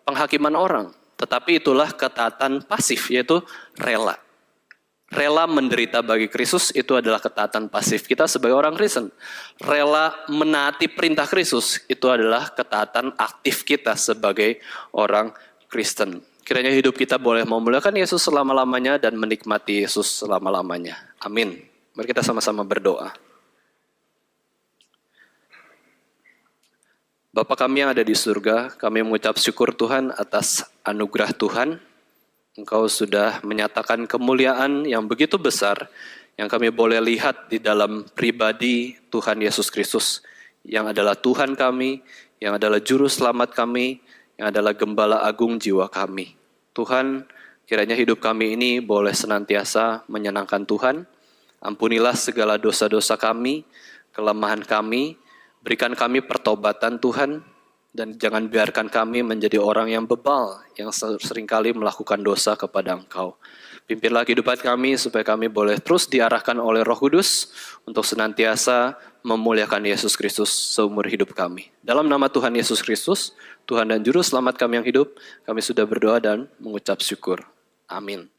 penghakiman orang. Tetapi itulah ketaatan pasif, yaitu rela. Rela menderita bagi Kristus itu adalah ketaatan pasif kita sebagai orang Kristen. Rela menaati perintah Kristus itu adalah ketaatan aktif kita sebagai orang Kristen. Kiranya hidup kita boleh memuliakan Yesus selama-lamanya dan menikmati Yesus selama-lamanya. Amin. Mari kita sama-sama berdoa. Bapa kami yang ada di surga, kami mengucap syukur Tuhan atas anugerah Tuhan. Engkau sudah menyatakan kemuliaan yang begitu besar yang kami boleh lihat di dalam pribadi Tuhan Yesus Kristus yang adalah Tuhan kami, yang adalah juru selamat kami, yang adalah gembala agung jiwa kami. Tuhan, kiranya hidup kami ini boleh senantiasa menyenangkan Tuhan. Ampunilah segala dosa-dosa kami, kelemahan kami, berikan kami pertobatan Tuhan. Dan jangan biarkan kami menjadi orang yang bebal, yang seringkali melakukan dosa kepada Engkau. Pimpinlah kehidupan kami supaya kami boleh terus diarahkan oleh Roh Kudus untuk senantiasa memuliakan Yesus Kristus seumur hidup kami. Dalam nama Tuhan Yesus Kristus, Tuhan dan Juru Selamat kami yang hidup, kami sudah berdoa dan mengucap syukur. Amin.